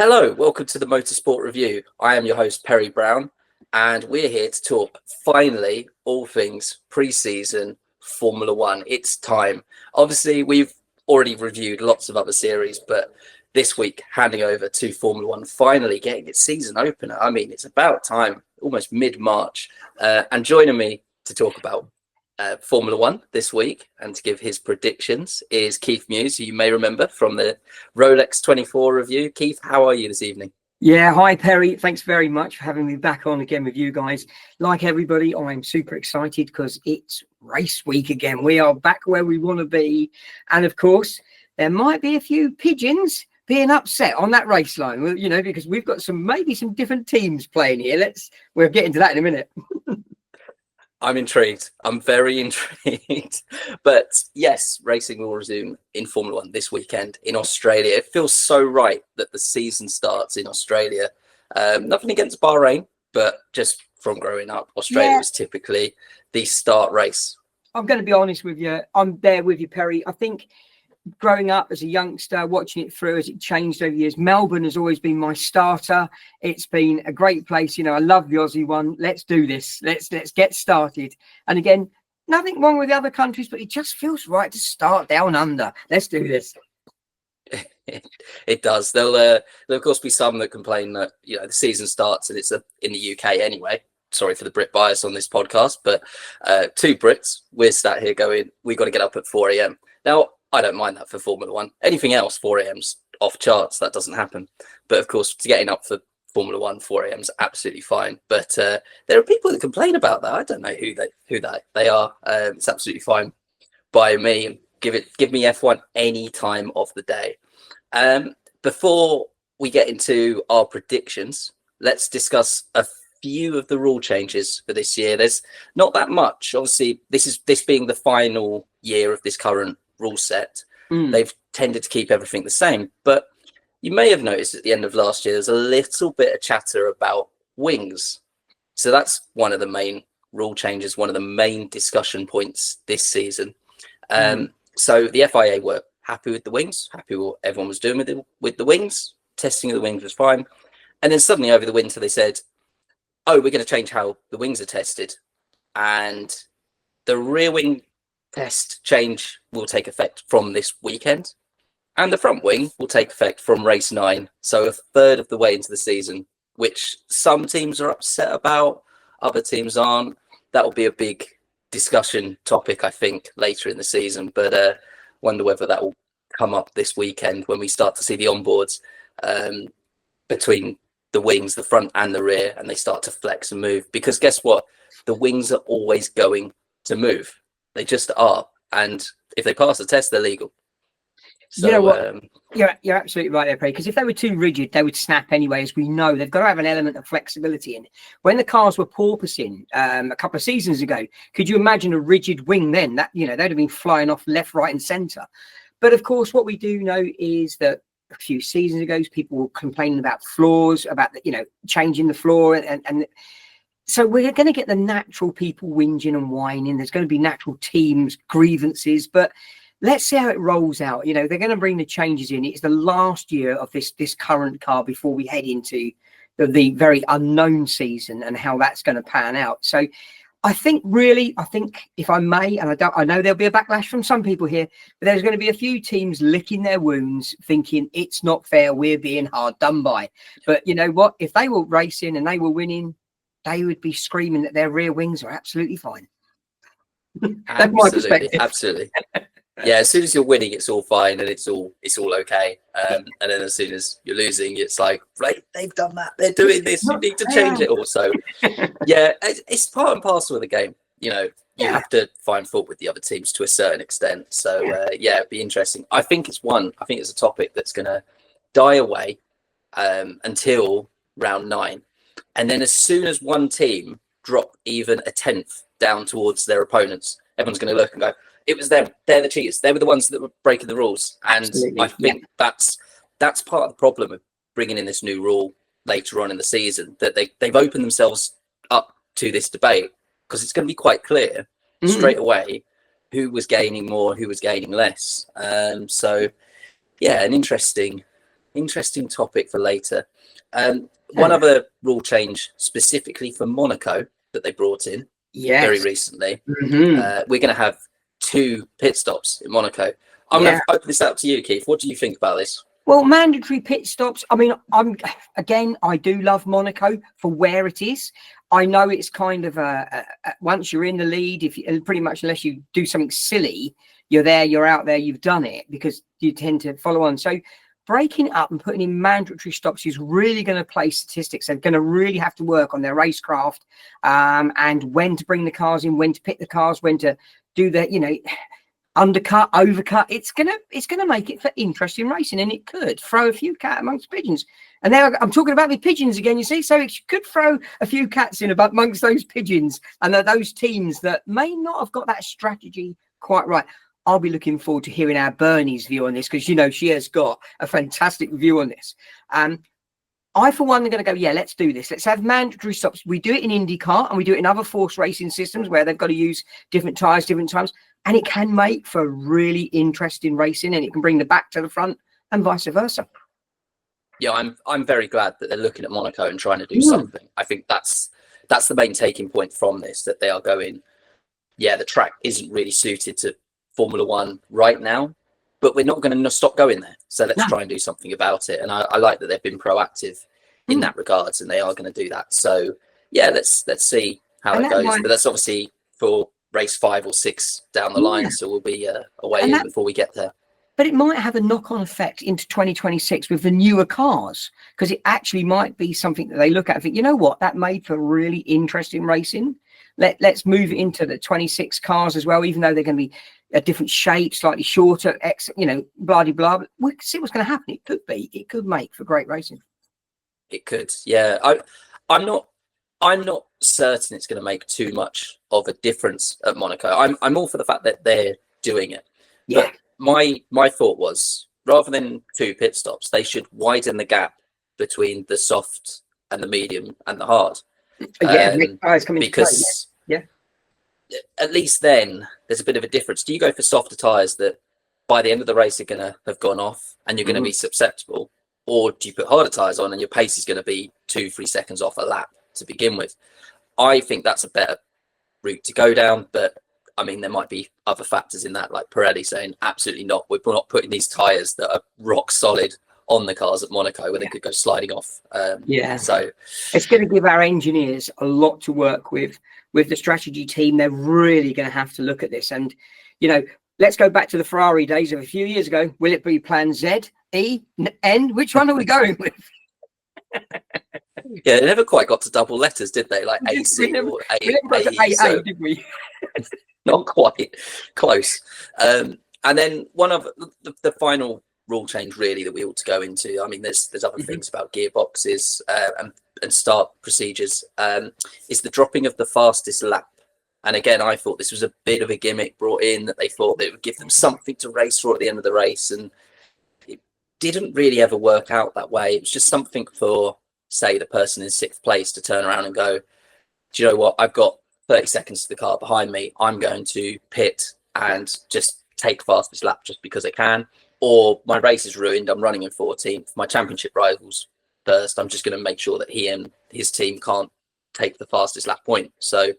Hello, welcome to the Motorsport Review. I am your host, Perry Brown, and we're here to talk, finally, all things pre-season Formula One. It's time. Obviously, we've already reviewed lots of other series, but this week, handing over to Formula One, finally getting its season opener. I mean, it's about time, almost mid-March. And joining me to talk about Formula One this week and to give his predictions is Keith Muse, who you may remember from the Rolex 24 review. Keith, how are you this evening? Yeah, hi Perry. Thanks very much for having me back on again with you guys. Like everybody, I'm super excited because it's race week again. We are back where we want to be. And of course, there might be a few pigeons being upset on that race line, you know, because we've got maybe some different teams playing here. We'll get into that in a minute. I'm intrigued. I'm very intrigued. But yes, racing will resume in Formula One this weekend in Australia. It feels so right that the season starts in Australia. Nothing against Bahrain, but just from growing up, Australia was typically the start race. I'm going to be honest with you. I'm there with you, Perry. I think growing up as a youngster, watching it through as it changed over the years, Melbourne has always been my starter. It's been a great place. You know, I love the Aussie one. Let's do this. Let's get started. And again, nothing wrong with the other countries, but it just feels right to start down under. Let's do this. It does. There'll of course be some that complain that, you know, the season starts and it's in the UK anyway. Sorry for the Brit bias on this podcast, but two Brits, we're sat here going, we've got to get up at 4 a.m. Now, I don't mind that for Formula One. Anything else, 4 a.m.'s off charts. That doesn't happen. But of course, getting up for Formula One, 4 a.m.'s absolutely fine. But there are people that complain about that. I don't know who they are. It's absolutely fine by me. Give me F1 any time of the day. Before we get into our predictions, let's discuss a few of the rule changes for this year. There's not that much. Obviously, this being the final year of this current rule set, they've tended to keep everything the same, but you may have noticed at the end of last year there's a little bit of chatter about wings. So that's one of the main rule changes, one of the main discussion points this season. So the FIA were happy with the wings, happy with what everyone was doing with the wings. Testing of the wings was fine, and then suddenly over the winter they said, oh, we're going to change how the wings are tested, and the rear wing test change will take effect from this weekend, and the front wing will take effect from race 9, so a third of the way into the season, which some teams are upset about, other teams aren't. That will be a big discussion topic, I think, later in the season, but wonder whether that will come up this weekend when we start to see the onboards between the wings, the front and the rear, and they start to flex and move, because guess what, the wings are always going to move. They just are, and if they pass the test, they're legal. So, you know what? You're absolutely right there, Craig, because if they were too rigid, they would snap anyway. As we know, they've got to have an element of flexibility in it. When the cars were porpoising a couple of seasons ago, could you imagine a rigid wing then? That, you know, they'd have been flying off left, right, and centre. But of course, what we do know is that a few seasons ago, people were complaining about flaws, about the, you know, changing the floor, and so we're going to get the natural people whinging and whining. There's going to be natural teams grievances, but let's see how it rolls out. You know, they're going to bring the changes in. It's the last year of this current car before we head into the very unknown season and how that's going to pan out. So I think if I may, and I know there'll be a backlash from some people here, but there's going to be a few teams licking their wounds, thinking it's not fair, we're being hard done by. But you know what? If they were racing and they were winning, they would be screaming that their rear wings are absolutely fine. That's my perspective. Absolutely. Yeah, as soon as you're winning, it's all fine and it's all okay. And then as soon as you're losing, it's like, right, they've done that, they're doing this, you need to change it also. Yeah, it's part and parcel of the game. You know, you have to find fault with the other teams to a certain extent. So it'd be interesting. I think it's a topic that's going to die away until round 9. And then as soon as one team drop even a tenth down towards their opponents, everyone's going to look and go, it was them. They're the cheaters. They were the ones that were breaking the rules. And absolutely. I think that's part of the problem of bringing in this new rule later on in the season, that they've opened themselves up to this debate, because it's going to be quite clear straight away who was gaining more, who was gaining less. So, yeah, an interesting interesting topic for later. One other rule change specifically for Monaco that they brought in very recently. We're going to have 2 pit stops in Monaco. I'm going to open this out to you, Keith. What do you think about this? Well, mandatory pit stops. I mean, I do love Monaco for where it is. I know it's kind of once you're in the lead, pretty much unless you do something silly, you're there, you're out there, you've done it, because you tend to follow on. So breaking up and putting in mandatory stops is really going to play statistics. They're going to really have to work on their racecraft, and when to bring the cars in, when to pit the cars, when to do the, undercut, overcut. It's gonna make it for interesting racing, and it could throw a few cat amongst pigeons. And now I'm talking about the pigeons again, you see, so it could throw a few cats in amongst those pigeons and those teams that may not have got that strategy quite right. I'll be looking forward to hearing our Bernie's view on this, because she has got a fantastic view on this. I, for one, am going to go, let's do this. Let's have mandatory stops. We do it in IndyCar and we do it in other force racing systems where they've got to use different tyres, different times. And it can make for really interesting racing, and it can bring the back to the front and vice versa. Yeah, I'm very glad that they're looking at Monaco and trying to do something. I think that's the main taking point from this, that they are going, the track isn't really suited to Formula One right now, but we're not going to stop going there. So let's try and do something about it. And I like that they've been proactive in that regards, and they are going to do that. So let's see how it goes. But that's obviously for race 5 or 6 down the line. So we'll be away in before we get there. But it might have a knock-on effect into 2026 with the newer cars, because it actually might be something that they look at and think, you know what, that made for really interesting racing. Let's move it into the 26 cars as well, even though they're going to be a different shape, slightly shorter, blah, blah, blah. We'll see what's going to happen. It could make for great racing. It could, yeah. I'm not certain it's going to make too much of a difference at Monaco. I'm all for the fact that they're doing it. Yeah. But my thought was, rather than 2 pit stops, they should widen the gap between the soft and the medium and the hard. Because at least then there's a bit of a difference. Do you go for softer tyres that by the end of the race are going to have gone off and you're going to be susceptible, or do you put harder tyres on and your pace is going to be 2-3 seconds off a lap to begin with? I think that's a better route to go down, but I mean, there might be other factors in that, like Pirelli saying, absolutely not. We're not putting these tyres that are rock solid on the cars at Monaco where they could go sliding off. So it's going to give our engineers a lot to work with the strategy team. They're really going to have to look at this. And, let's go back to the Ferrari days of a few years ago. Will it be plan Z, E, N? Which one are we going with? Yeah, they never quite got to double letters, did they? Like AC or A, did we? Not quite close. And then one of the final rule change really that we ought to go into, I mean, there's other things about gearboxes and start procedures, is the dropping of the fastest lap. And again, I thought this was a bit of a gimmick brought in, that they thought they would give them something to race for at the end of the race, and it didn't really ever work out that way. It was just something for, say, the person in 6th place to turn around and go, do you know what, I've got 30 seconds to the car behind me, I'm going to pit and just take fastest lap just because I can, or my race is ruined, I'm running in 14th, my championship rivals first, I'm just going to make sure that he and his team can't take the fastest lap point. So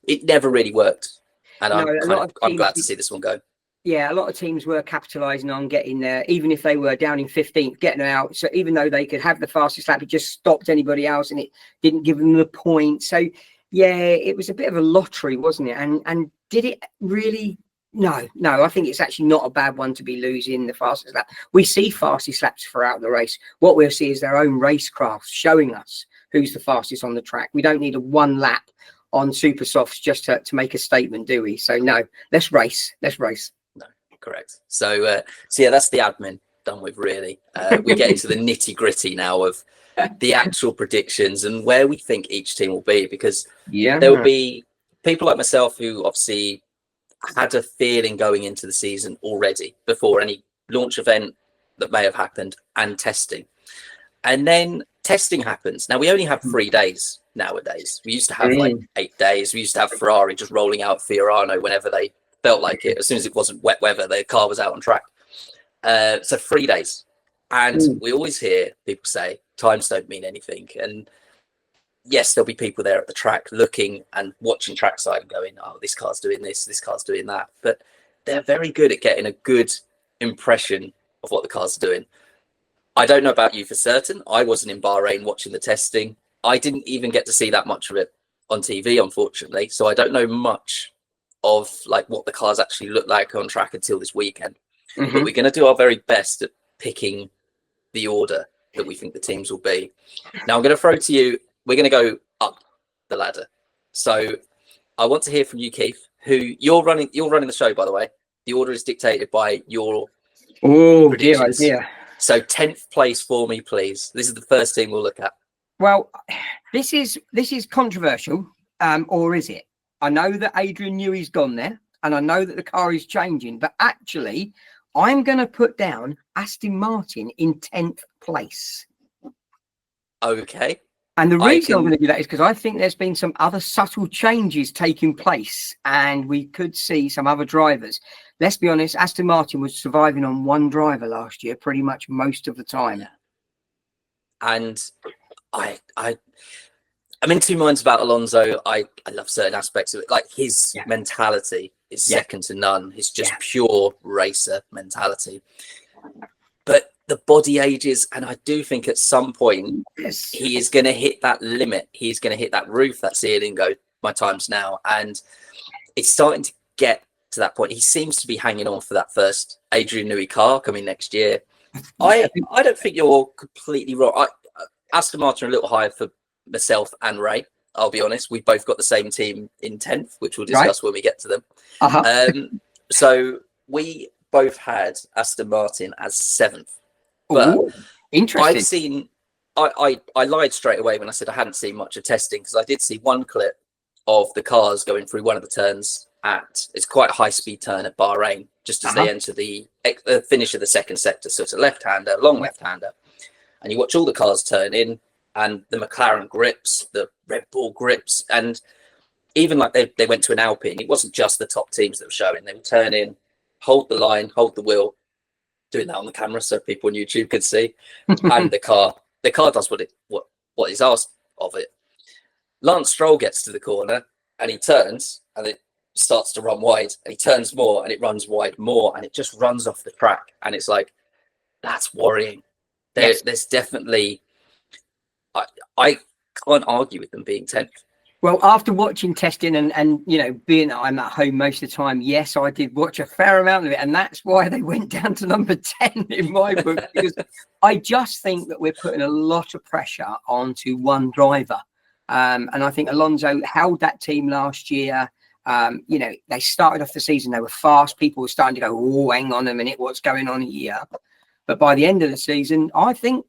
it never really worked, and I'm glad to see this one go. Yeah, a lot of teams were capitalising on getting there, even if they were down in 15th, getting out. So even though they could have the fastest lap, it just stopped anybody else and it didn't give them the point. So, yeah, it was a bit of a lottery, wasn't it? And did it really? No, I think it's actually not a bad one to be losing the fastest lap. We see fastest laps throughout the race. What we'll see is their own racecraft showing us who's the fastest on the track. We don't need a 1 lap on super softs just to make a statement, do we? So, no, let's race. No, correct. So that's the admin done with, really. We get into the nitty gritty now of the actual predictions and where we think each team will be, because there will be people like myself who obviously had a feeling going into the season already before any launch event that may have happened and testing. And then testing happens. Now, we only have 3 days nowadays. We used to have like 8 days. We used to have Ferrari just rolling out Fiorano whenever they felt like it. As soon as it wasn't wet weather, their car was out on track. So 3 days. And we always hear people say times don't mean anything. And yes, there'll be people there at the track looking and watching trackside and going, oh, this car's doing this car's doing that. But they're very good at getting a good impression of what the car's doing. I don't know about you for certain. I wasn't in Bahrain watching the testing. I didn't even get to see that much of it on TV, unfortunately. So I don't know much of like what the cars actually look like on track until this weekend. But we're going to do our very best at picking the order that we think the teams will be. Now I'm going to throw to you, we're going to go up the ladder. So I want to hear from you, Keith, who you're running the show, by the way. The order is dictated by your predictions. Dear. So 10th place for me, please. This is the first team we'll look at. Well, this is controversial, or is it? I know that Adrian Newey's gone there, and I know that the car is changing, but actually, I'm going to put down Aston Martin in 10th place. Okay. And the reason I'm going to do that is because I think there's been some other subtle changes taking place, and we could see some other drivers. Let's be honest, Aston Martin was surviving on one driver last year pretty much most of the time. And I'm in two minds about Alonso. I love certain aspects of it. Like his mentality is second to none. It's just pure racer mentality. But the body ages, and I do think at some point he is going to hit that limit. He's going to hit that roof, that ceiling, go, my time's now. And it's starting to get to that point. He seems to be hanging on for that first Adrian Newey car coming next year. I don't think you're completely wrong. Aston Martin are a little higher for myself and Ray. I'll be honest. We both got the same team in 10th, which we'll discuss when we get to them. So we both had Aston Martin as 7th. But interesting. I lied straight away when I said I hadn't seen much of testing, because I did see one clip of the cars going through one of the turns it's quite a high speed turn at Bahrain, just as they enter the finish of the second sector. So it's a left-hander, long left-hander. And you watch all the cars turn in, and the McLaren grips, the Red Bull grips, and even like they went to an Alpine, it wasn't just the top teams that were showing. They would turn in, hold the line, hold the wheel, doing that on the camera so people on YouTube could see. And the car does what is asked of it. Lance Stroll gets to the corner and he turns and it starts to run wide, and he turns more and it runs wide more, and it just runs off the track. And it's like, that's worrying. There's definitely, I can't argue with them being 10th. Well, after watching testing and you know, being that I'm at home most of the time, yes, I did watch a fair amount of it, and that's why they went down to number 10 in my book, because I just think that we're putting a lot of pressure onto one driver. And I think Alonso held that team last year. You know, they started off the season, they were fast. People were starting to go, oh, hang on a minute, what's going on here? But by the end of the season, I think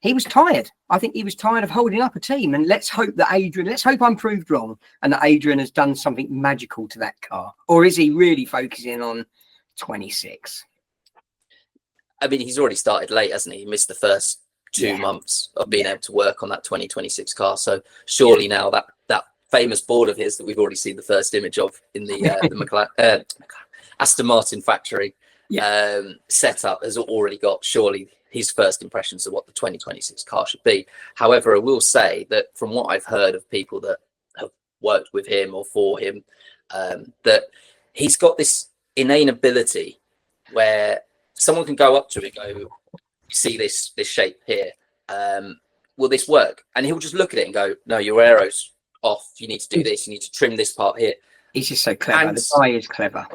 he was tired. I think he was tired of holding up a team. And let's hope I'm proved wrong and that Adrian has done something magical to that car. Or is he really focusing on 26? I mean, he's already started late, hasn't he? He missed the first 2 months of being able to work on that 2026 car. So surely now that famous board of his that we've already seen the first image of in the McLaren, Aston Martin factory setup has already got surely his first impressions of what the 2026 car should be. However, I will say that from what I've heard of people that have worked with him or for him, that he's got this innate ability where someone can go up to it and go, you see this shape here, will this work? And he'll just look at it and go, no, your aero's off, you need to do this, you need to trim this part here. He's just so clever. And the guy is clever.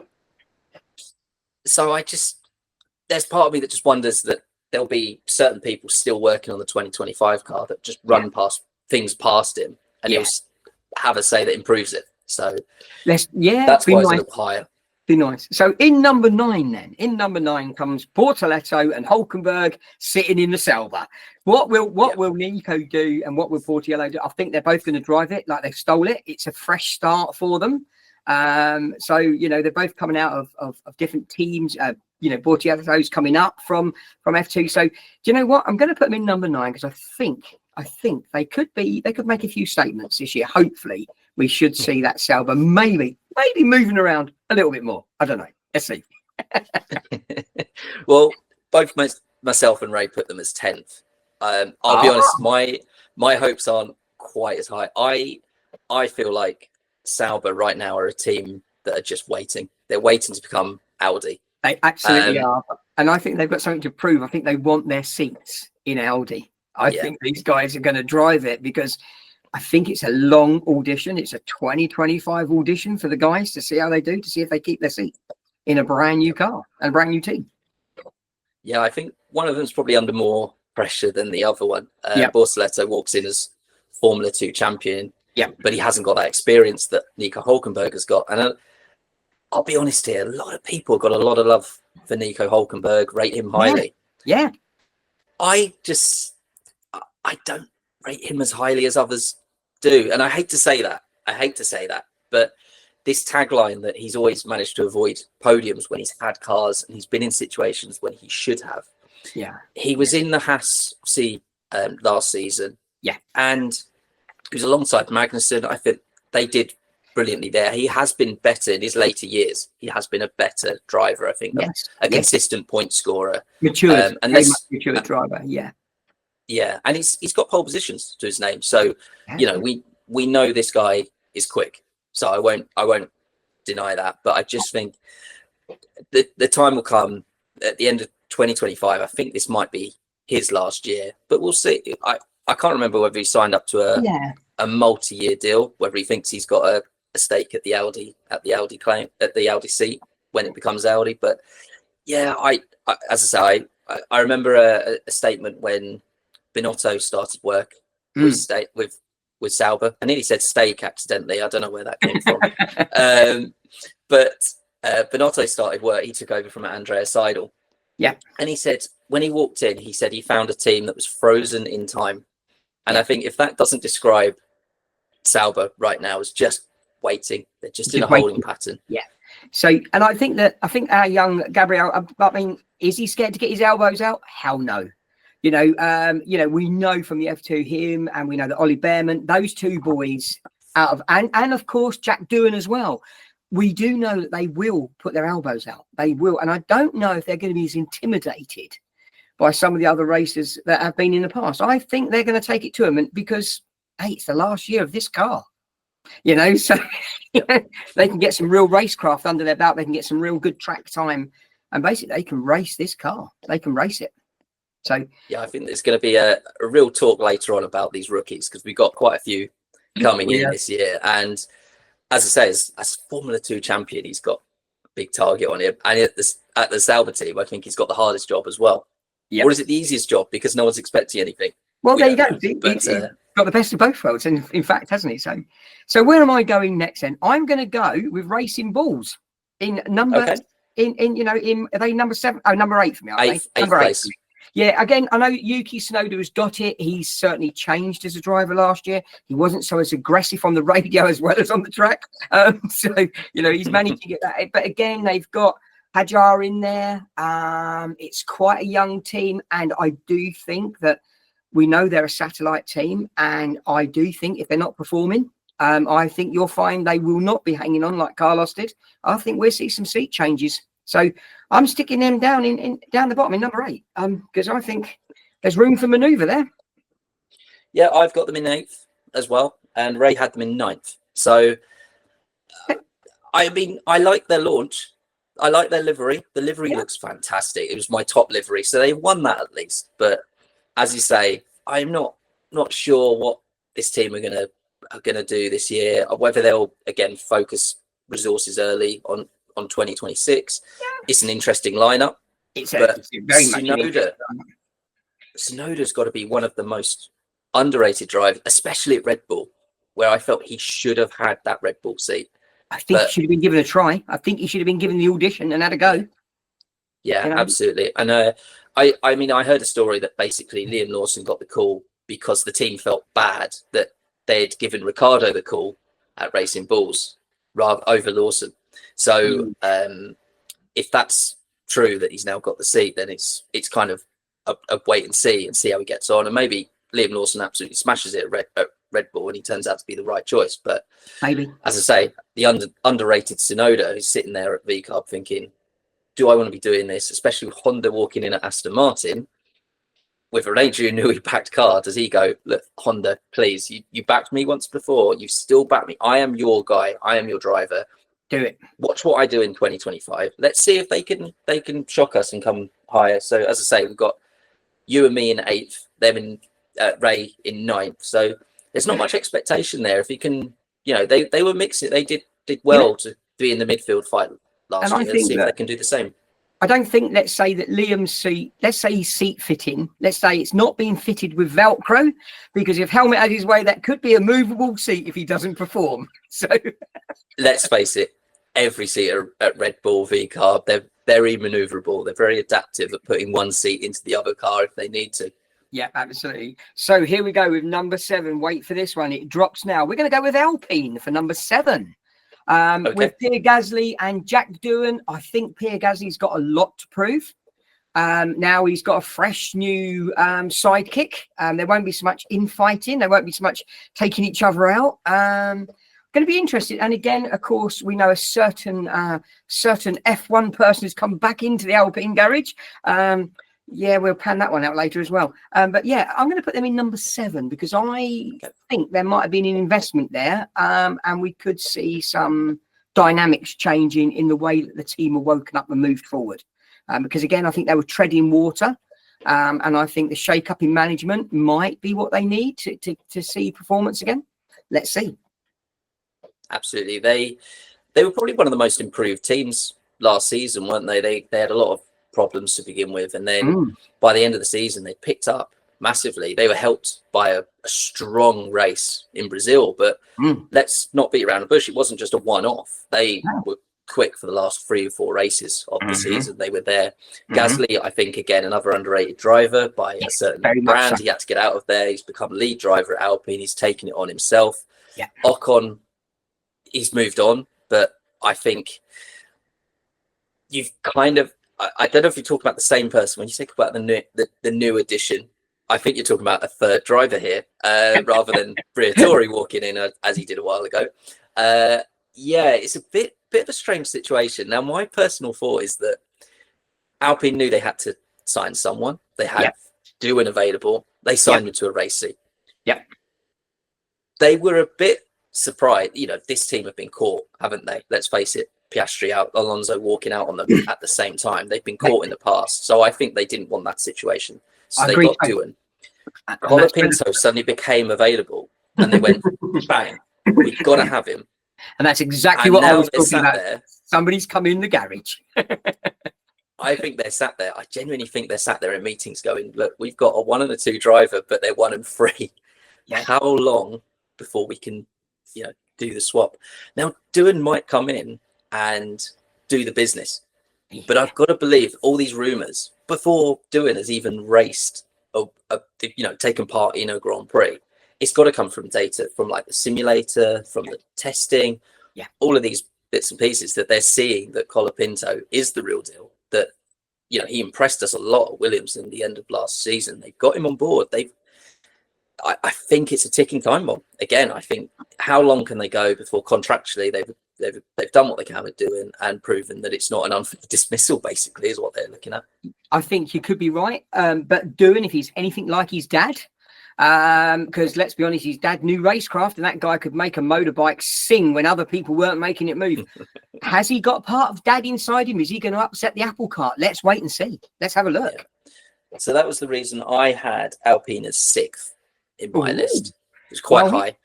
So there's part of me that just wonders that there'll be certain people still working on the 2025 car that just run past him, and he'll have a say that improves it. So that's why it's a little higher. Be nice. So in number 9 comes Portoletto and Hulkenberg sitting in the Sauber. What will Nico do and what will Portiello do? I think they're both going to drive it like they stole it. It's a fresh start for them. So, you know, they're both coming out of different teams. You know, Portiello's coming up from F2. So do you know what? I'm going to put them in number 9 because I think they could make a few statements this year. Hopefully we should see that Sauber maybe moving around a little bit more. I don't know. Let's see. Well, both myself and Ray put them as 10th. I'll be honest, my hopes aren't quite as high. I feel like Sauber right now are a team that are just waiting. They're waiting to become Audi. They absolutely are. And I think they've got something to prove. I think they want their seats in Audi. I think these guys are going to drive it, because I think it's a long audition. It's a 2025 audition for the guys to see how they do, to see if they keep their seat in a brand new car and a brand new team. Yeah, I think one of them's probably under more pressure than the other one. Borsaletto walks in as Formula 2 champion, but he hasn't got that experience that Nico Hülkenberg has got. And I'll be honest here, a lot of people got a lot of love for Nico Hülkenberg, rate him highly. Yeah. I don't rate him as highly as others do. And I hate to say that. But this tagline that he's always managed to avoid podiums when he's had cars, and he's been in situations when he should have. Yeah. He was in the Haas last season. Yeah. And he was alongside Magnussen. I think they did brilliantly there. He has been better in his later years. He has been a better driver, I think. A consistent point scorer. Matured. And very much matured driver. Yeah. Yeah. And he's got pole positions to his name. So, you know, we know this guy is quick. So I won't deny that. But I just think the time will come at the end of 2025. I think this might be his last year, but we'll see. I can't remember whether he signed up to a multi-year deal, whether he thinks he's got a stake at the Audi seat when it becomes Audi. But yeah, as I say, I remember a statement when Binotto started work with Sauber. I nearly said steak accidentally. I don't know where that came from. But Binotto started work. He took over from Andrea Seidel. Yeah. And he said, when he walked in, he said he found a team that was frozen in time. And I think if that doesn't describe Sauber right now as just waiting, they're just in a holding pattern. Yeah. So, and I think our young Gabriel, I mean, is he scared to get his elbows out? Hell no. You know, we know from the F2 him, and we know that Ollie Behrman, those two boys and of course Jack Doohan as well. We do know that they will put their elbows out. They will. And I don't know if they're going to be as intimidated by some of the other racers that have been in the past. I think they're going to take it to them, and because, hey, it's the last year of this car. You know, so they can get some real racecraft under their belt. They can get some real good track time, and basically they can race this car. They can race it. So yeah, I think there's going to be a real talk later on about these rookies, because we've got quite a few coming in this year. And as I say, as Formula 2 champion, he's got a big target on him. And at the Sauber team, I think he's got the hardest job as well. Or is it the easiest job because no one's expecting anything? Well, there you go. He's got the best of both worlds, in fact, hasn't he? So where am I going next then? I'm going to go with Racing Bulls in number are they number 7? Oh, number 8 for me. Eighth place. Yeah, again, I know Yuki Tsunoda has got it. He's certainly changed as a driver last year. He wasn't so as aggressive on the radio as well as on the track. So, you know, he's managed to get that. But again, they've got Hajar in there. It's quite a young team. And I do think that we know they're a satellite team. And I do think if they're not performing, I think you'll find they will not be hanging on like Carlos did. I think we'll see some seat changes. So I'm sticking them down down the bottom in number 8, because I think there's room for manoeuvre there. Yeah, I've got them in 8th as well, and Ray had them in 9th. So, I mean, I like their launch. I like their livery. The livery looks fantastic. It was my top livery, so they won that at least. But as you say, I'm not sure what this team are gonna do this year, or whether they'll again focus resources early on 2026. It's an interesting lineup. It's very much Tsunoda's got to be one of the most underrated drivers, especially at Red Bull, where I felt he should have had that Red Bull seat. I think he should have been given a try. I think he should have been given the audition and had a go. Yeah, absolutely. And I mean, I heard a story that basically Liam Lawson got the call because the team felt bad that they had given Ricardo the call at Racing Bulls rather over Lawson. So if that's true that he's now got the seat, then it's kind of a wait and see how he gets on. And maybe Liam Lawson absolutely smashes it at Red Bull and he turns out to be the right choice. But maybe, as I say, the underrated Tsunoda who's sitting there at VCARB thinking, do I want to be doing this? Especially with Honda walking in at Aston Martin. with an Adrian Newey backed car, does he go, look, Honda, please, you backed me once before, you still back me. I am your guy. I am your driver. Do it. Watch what I do in 2025. Let's see if they can shock us and come higher. So as I say, we've got you and me in 8th, them in Ray in 9th. So there's not much expectation there. If you can, they were mixing. They did well to be in the midfield fight last year. Let's see if they can do the same. I don't think, let's say that Liam's seat, let's say he's seat fitting, let's say it's not being fitted with Velcro, because if Helmet had his way, that could be a movable seat if he doesn't perform. So let's face it, every seat at Red Bull V-Carb, they're very maneuverable. They're very adaptive at putting one seat into the other car if they need to. Yeah, absolutely. So here we go with number 7. Wait for this one. It drops now. We're going to go with Alpine for number 7. With Pierre Gasly and Jack Doohan. I think Pierre Gasly's got a lot to prove. Now he's got a fresh new sidekick. There won't be so much infighting. There won't be so much taking each other out. Going to be interested. And again, of course, we know a certain F1 person has come back into the Alpine garage. Yeah, we'll pan that one out later as well. But yeah, I'm going to put them in number 7 because I think there might have been an investment there, and we could see some dynamics changing in the way that the team are woken up and moved forward. Because again, I think they were treading water, and I think the shake-up in management might be what they need to see performance again. Let's see. Absolutely, they were probably one of the most improved teams last season, weren't they? They had a lot of problems to begin with, and then by the end of the season they picked up massively. They were helped by a strong race in Brazil, but let's not beat around the bush. It wasn't just a one-off. They were quick for the last 3 or 4 races of the season. They were there. Gasly, I think, again, another underrated driver by a certain brand. He had to get out of there. He's become lead driver at Alpine. He's taken it on himself. Ocon, he's moved on, but I think you've kind of, I don't know if you talk about the same person when you talk about the new addition. I think you're talking about a third driver here, rather than Briatore walking in as he did a while ago. Yeah, it's a bit of a strange situation. Now, my personal thought is that Alpine knew they had to sign someone. They had Doohan available. They signed him to a race seat. They were a bit surprised. This team have been caught, haven't they? Let's face it. Piastri out, Alonso walking out on them at the same time. They've been caught in the past, so I think they didn't want that situation. So they got Doohan. Colapinto suddenly became available, and they went, bang, we've got to have him. And that's exactly what I was talking about. There, somebody's come in the garage. I think they're sat there. I genuinely think they're sat there in meetings going, look, we've got a 1 and a 2 driver, but they're 1 and 3. How long before we can, do the swap? Now, Doohan might come in and do the business, but I've got to believe all these rumors before Doohan has even raced taken part in a Grand Prix. It's got to come from data from like the simulator, from the testing, all of these bits and pieces that they're seeing that Colapinto is the real deal. That he impressed us a lot at Williams in the end of last season. They've got him on board. I think it's a ticking time bomb. Again, I think how long can they go before contractually they've done what they can with Doohan and proven that it's not an unfair dismissal, basically, is what they're looking at. I think you could be right. But Doohan, if he's anything like his dad, because let's be honest, his dad knew racecraft and that guy could make a motorbike sing when other people weren't making it move. Has he got part of dad inside him? Is he going to upset the apple cart? Let's wait and see. Let's have a look. So that was the reason I had Alpine as 6th in my list. It was quite high.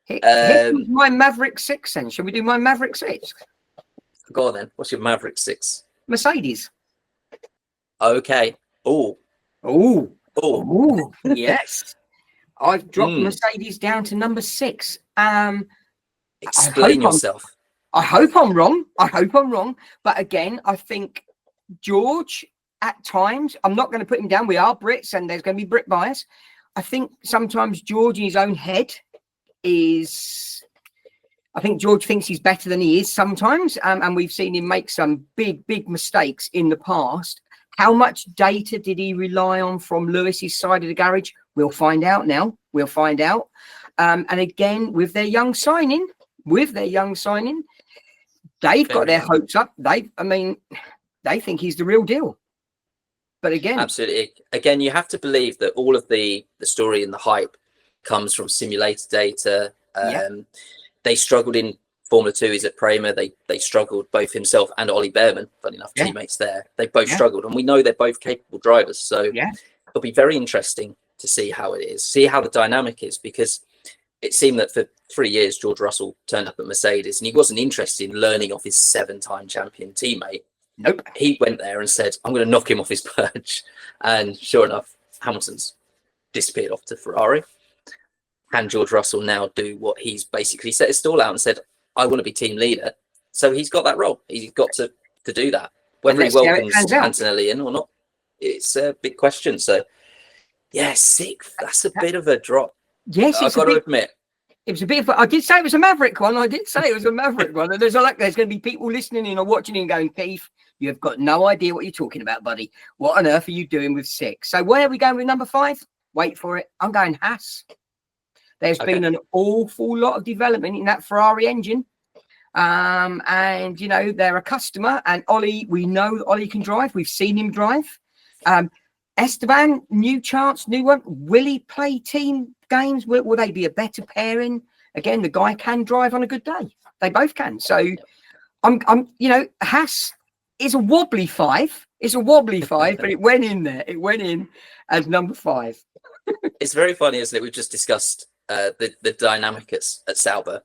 Here's my Maverick 6 then. Shall we do my Maverick 6? Go on then. What's your Maverick 6? Mercedes. Okay. Oh, yes. I've dropped Mercedes down to number 6. Explain yourself. I hope I'm wrong. But again, I think George, at times, I'm not going to put him down. We are Brits and there's going to be Brit bias. I think sometimes George in his own head I think George thinks he's better than he is sometimes. And we've seen him make some big mistakes in the past. How much data did he rely on from Lewis's side of the garage? We'll find out now. And again, with their young signing, they've got their hopes up. They think he's the real deal. But again, absolutely. Again, you have to believe that all of the story and the hype comes from simulator data. They struggled in Formula 2. He's at Prema. They struggled, both himself and Ollie Behrman, funny enough, teammates there. They both struggled, and we know they're both capable drivers. So it'll be very interesting to see how it is, see how the dynamic is, because it seemed that for 3 years, George Russell turned up at Mercedes and he wasn't interested in learning off his 7-time champion teammate. Nope. He went there and said, I'm going to knock him off his perch. And sure enough, Hamilton's disappeared off to Ferrari. Can George Russell now do what he's basically set his stall out and said, I want to be team leader? So he's got that role. He's got to do that. Whether he welcomes Antonelli in or not, it's a big question. So, yeah, 6th. That's a bit of a drop. Yes, I've got to admit. It was a bit of, I did say it was a Maverick one. And there's going to be people listening in or watching and going, Keith, you've got no idea what you're talking about, buddy. What on earth are you doing with 6? So where are we going with number 5? Wait for it. I'm going Haas. There's been an awful lot of development in that Ferrari engine. And, you know, they're a customer. And Ollie, we know that Ollie can drive. We've seen him drive. Esteban, new chance, new one. Will he play team games? Will they be a better pairing? Again, the guy can drive on a good day. They both can. So I'm you know, Haas is a wobbly 5. It's a wobbly 5, but it went in there. It went in as number 5. It's very funny, isn't it? We've just discussed the dynamic at Sauber.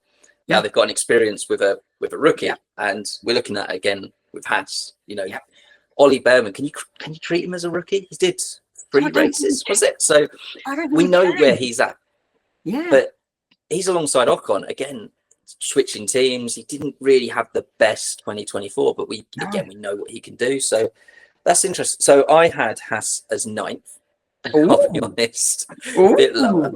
Now they've got an experience with a rookie, and we're looking at again with Haas. You know, Ollie Behrman. Can you treat him as a rookie? He did 3 races, was it? So we know where he's at. Yeah, but he's alongside Ocon again, switching teams. He didn't really have the best 2024, but we know what he can do. So that's interesting. So I had Haas as 9th. I'll be honest, a bit lower.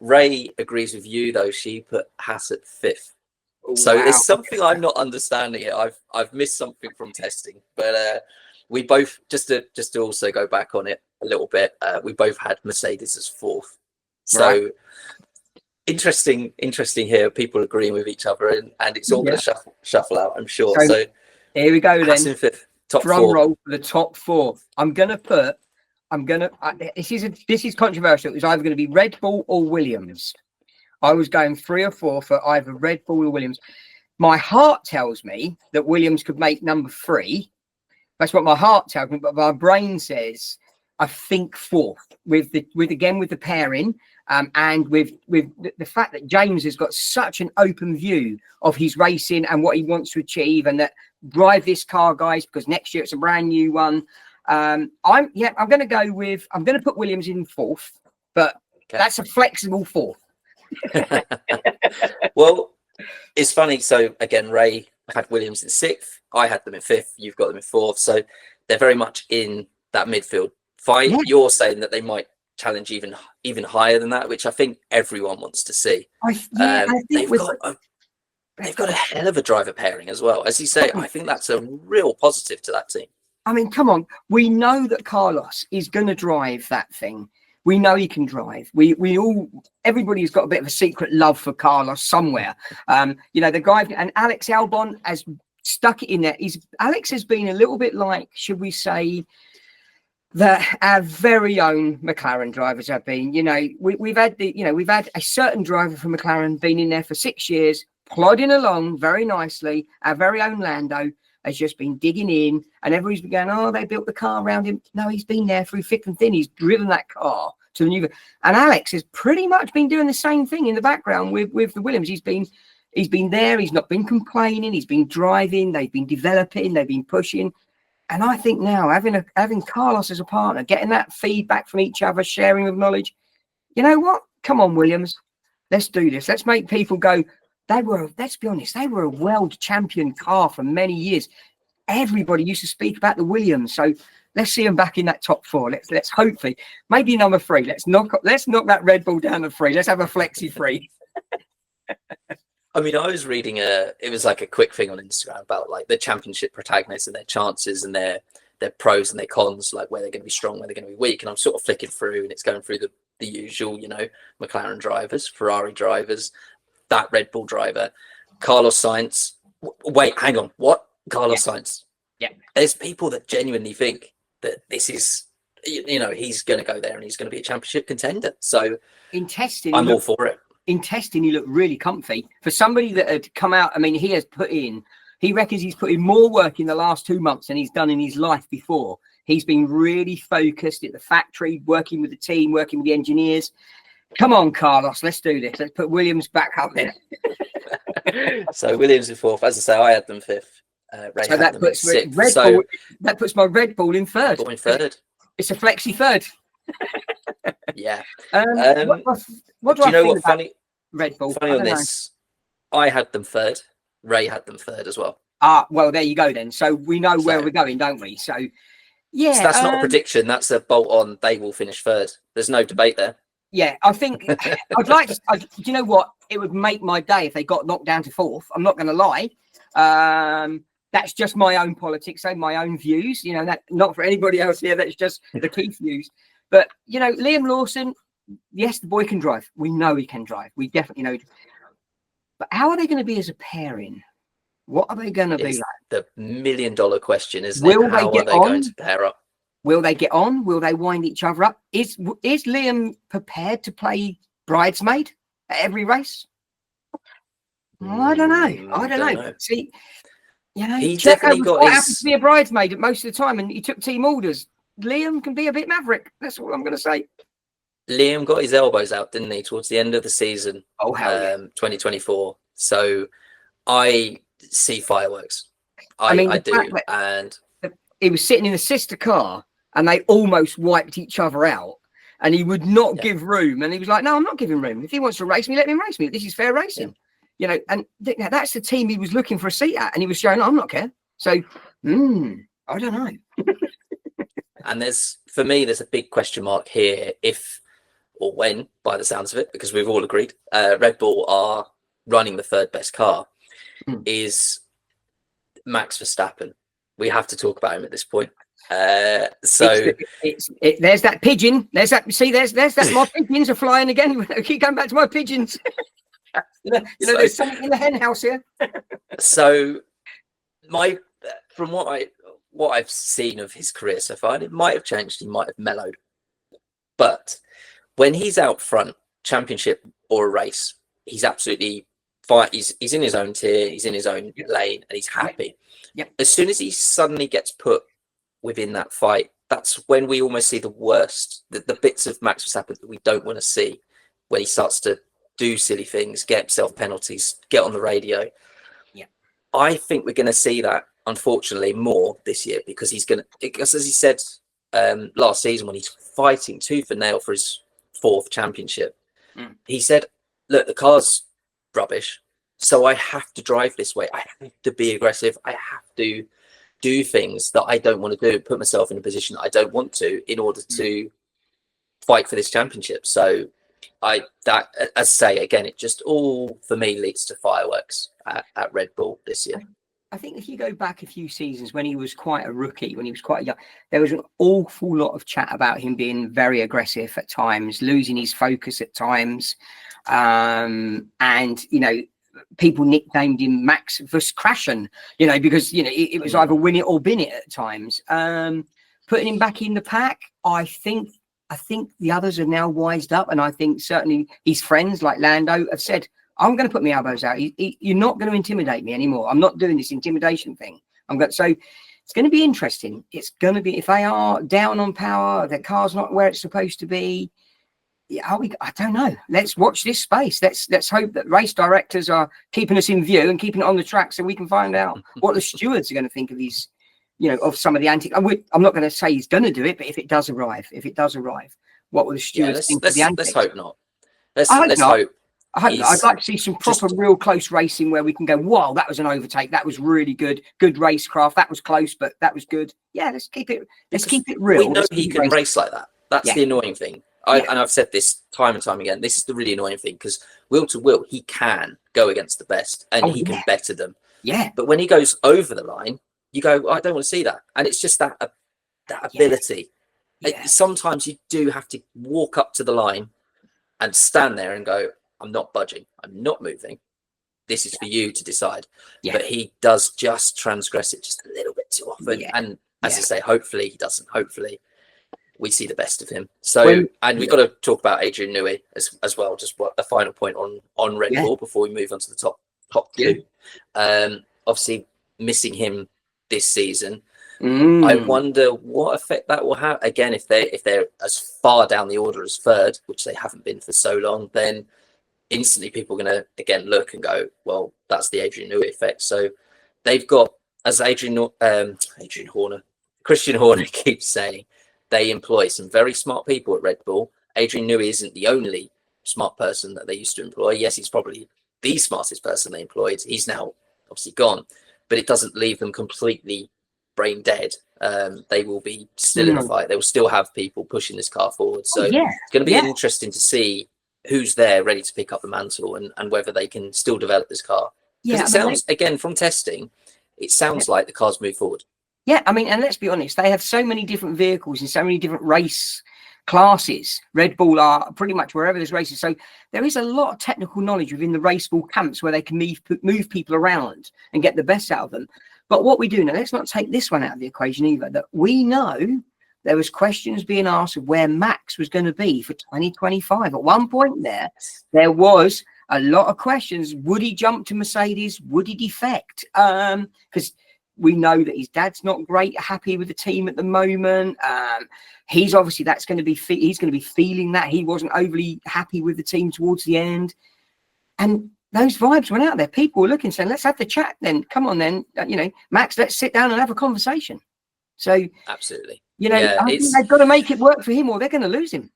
Ray agrees with you though. She put Haas at 5th. So there's something I'm not understanding here. I've missed something from testing, but we both just to also go back on it a little bit. We both had Mercedes as 4th. So interesting here. People agreeing with each other, and it's all going to shuffle out, I'm sure. So here we go then. In 5th, top drum 4. roll for the top 4. This is controversial. It's either going to be Red Bull or Williams. I was going 3 or 4 for either Red Bull or Williams. My heart tells me that Williams could make number 3. That's what my heart tells me, but my brain says I think 4th with the pairing, and with the fact that James has got such an open view of his racing and what he wants to achieve, and that drive this car, guys, because next year it's a brand new one. I'm going to put Williams in 4th, but that's a flexible 4th. Well, it's funny. So again, Ray had Williams in 6th. I had them in 5th. You've got them in 4th. So they're very much in that midfield fight. Yeah. You're saying that they might challenge even higher than that, which I think everyone wants to see. I think they've got a hell of a driver pairing as well. As you say, I think that's a real positive to that team. I mean, come on. We know that Carlos is going to drive that thing. We know he can drive. Everybody's got a bit of a secret love for Carlos somewhere. You know, the guy, and Alex Albon has stuck it in there. Alex has been a little bit like, should we say, that our very own McLaren drivers have been. You know, we've had a certain driver from McLaren been in there for 6 years, plodding along very nicely. Our very own Lando has just been digging in, and everybody's been going, oh, they built the car around him. No, he's been there through thick and thin. He's driven that car to the new. And Alex has pretty much been doing the same thing in the background with the Williams. He's been there. He's not been complaining. He's been driving. They've been developing. They've been pushing. And I think now having Carlos as a partner, getting that feedback from each other, sharing of knowledge. You know what? Come on, Williams. Let's do this. Let's make people go. Let's be honest, they were a world champion car for many years. Everybody used to speak about the Williams. So let's see them back in that top 4. Let's hopefully, maybe number 3. Let's knock that Red Bull down to 3. Let's have a flexi 3. I mean, I was reading it was like a quick thing on Instagram about like the championship protagonists and their chances and their pros and their cons, like where they're going to be strong, where they're going to be weak. And I'm sort of flicking through, and it's going through the usual, you know, McLaren drivers, Ferrari drivers, that Red Bull driver, Carlos Sainz. Wait, hang on. What? Carlos Sainz. Yeah. There's people that genuinely think that this is, he's going to go there and he's going to be a championship contender. So in testing, I'm all for it. In testing, he looked really comfy for somebody that had come out. I mean, he reckons he's put in more work in the last 2 months than he's done in his life before. He's been really focused at the factory, working with the team, working with the engineers. Come on, Carlos, let's do this. Let's put Williams back up there. So Williams in fourth. As I say, I had them fifth. Ray So had them in sixth. That puts my Red Bull in third. In third. It's a flexi third. Yeah. What do you I know think what? about Funny. Red Bull? Funny on this. I had them third. Ray had them third as well. Well, there you go then. So we know where we're going, don't we? So yeah, so that's not a prediction. That's a bolt on. They will finish third. There's no debate there. Yeah, I think I'd like to. You know what? It would make my day if they got knocked down to fourth. I'm not going to lie. That's just my own politics, my own views. That not for anybody else here. That's just the Keith views. But Liam Lawson, yes, the boy can drive. We know he can drive. We definitely know. But how are they going to be as a pairing? What are they going to be like? The $1 million question, isn't it? How are they going to pair up? Will they get on? Will they wind each other up? Is Liam prepared to play bridesmaid at every race? I don't know. See, he Checo definitely was got quite happy to be a bridesmaid at most of the time, and he took team orders. Liam can be a bit maverick. That's all I'm going to say. Liam got his elbows out, didn't he, towards the end of the season? Oh, hell yeah. 2024. So I see fireworks. I do. And he was sitting in a sister car and they almost wiped each other out, and he would not give room. And he was like, no, I'm not giving room. If he wants to race me, let him race me. This is fair racing. And that's the team he was looking for a seat at, and he was showing, I'm not care. So, I don't know. And for me, there's a big question mark here if or when, by the sounds of it, because we've all agreed, Red Bull are running the third best car, is Max Verstappen. We have to talk about him at this point. There's that pigeon. There's that. My pigeons are flying again. I keep going back to my pigeons. There's something in the hen house here. So, from what I've seen of his career so far, and it might have changed, he might have mellowed, but when he's out front, championship or a race, he's absolutely fine. He's in his own tier, he's in his own lane, and he's happy. Yep. As soon as he suddenly gets put within that fight, that's when we almost see the worst, the bits of Max Verstappen that we don't want to see, when he starts to do silly things, get himself penalties, get on the radio. Yeah, I think we're going to see that, unfortunately, more this year, because because as he said last season, when he's fighting tooth and nail for his fourth championship, he said, look, the car's rubbish, so I have to drive this way. I have to be aggressive. I have to do things that I don't want to do, put myself in a position that I don't want to, in order to fight for this championship. So as I say again, it just all for me leads to fireworks at Red Bull this year. I think if you go back a few seasons when he was quite a rookie, when he was quite young, there was an awful lot of chat about him being very aggressive at times, losing his focus at times. And, people nicknamed him Max Verstappen, because, it was either win it or bin it at times. Putting him back in the pack, I think the others are now wised up. And I think certainly his friends like Lando have said, I'm going to put my elbows out. You're not going to intimidate me anymore. I'm not doing this intimidation thing. So it's going to be interesting. It's going to be, if they are down on power, their car's not where it's supposed to be. I don't know. Let's watch this space. Let's hope that race directors are keeping us in view and keeping it on the track, so we can find out what the stewards are going to think of these, of some of the antics. I'm not going to say he's going to do it, but if it does arrive, what will the stewards think of the antics? Let's hope not. Let's hope. I hope not. I'd like to see some proper, real close racing where we can go, wow, that was an overtake. That was really good. Good racecraft. That was close, but that was good. Yeah, let's keep it real. We know he can race like that. That's the annoying thing. And I've said this time and time again. This is the really annoying thing, because will to will, he can go against the best and he can better them. Yeah. But when he goes over the line, you go, I don't want to see that. And it's just that ability. Yeah. Sometimes you do have to walk up to the line and stand there and go, I'm not budging. I'm not moving. This is for you to decide. Yeah. But he does just transgress it just a little bit too often. Yeah. And as Yeah. I say, hopefully he doesn't. Hopefully we see the best of him. So, When, and we've got to talk about Adrian Newey as well. Just what a final point on Red yeah, Bull before we move on to the top yeah. two. Obviously missing him this season. I Mm. wonder what effect that will have. Again, if they're as far down the order as third, which they haven't been for so long, then instantly people are going to again look and go, well, that's the Adrian Newey effect. So they've got, as Christian Horner keeps saying, they employ some very smart people at Red Bull. Adrian Newey isn't the only smart person that they used to employ. Yes, he's probably the smartest person they employed. He's now obviously gone, but it doesn't leave them completely brain dead. They will be still in the fight. They will still have people pushing this car forward. So Yeah, it's going to be yeah. interesting to see who's there ready to pick up the mantle and whether they can still develop this car. Because Yeah, it sounds, again, from testing, it sounds like the car's moved forward. Yeah, I mean, and let's be honest, they have so many different vehicles and so many different race classes. Red Bull are pretty much wherever there's races. So there is a lot of technical knowledge within the race ball camps where they can move people around and get the best out of them. But what we do now, let's not take this one out of the equation either, that we know there was questions being asked of where Max was going to be for 2025. At one point there was a lot of questions. Would he jump to Mercedes? Would he defect? Because we know that his dad's not happy with the team at the moment. He's obviously he's going to be feeling that he wasn't overly happy with the team towards the end, and those vibes went out there. People were looking, saying, "Let's have the chat then. Come on, then, Max, let's sit down and have a conversation." So absolutely, I think they've got to make it work for him, or they're going to lose him.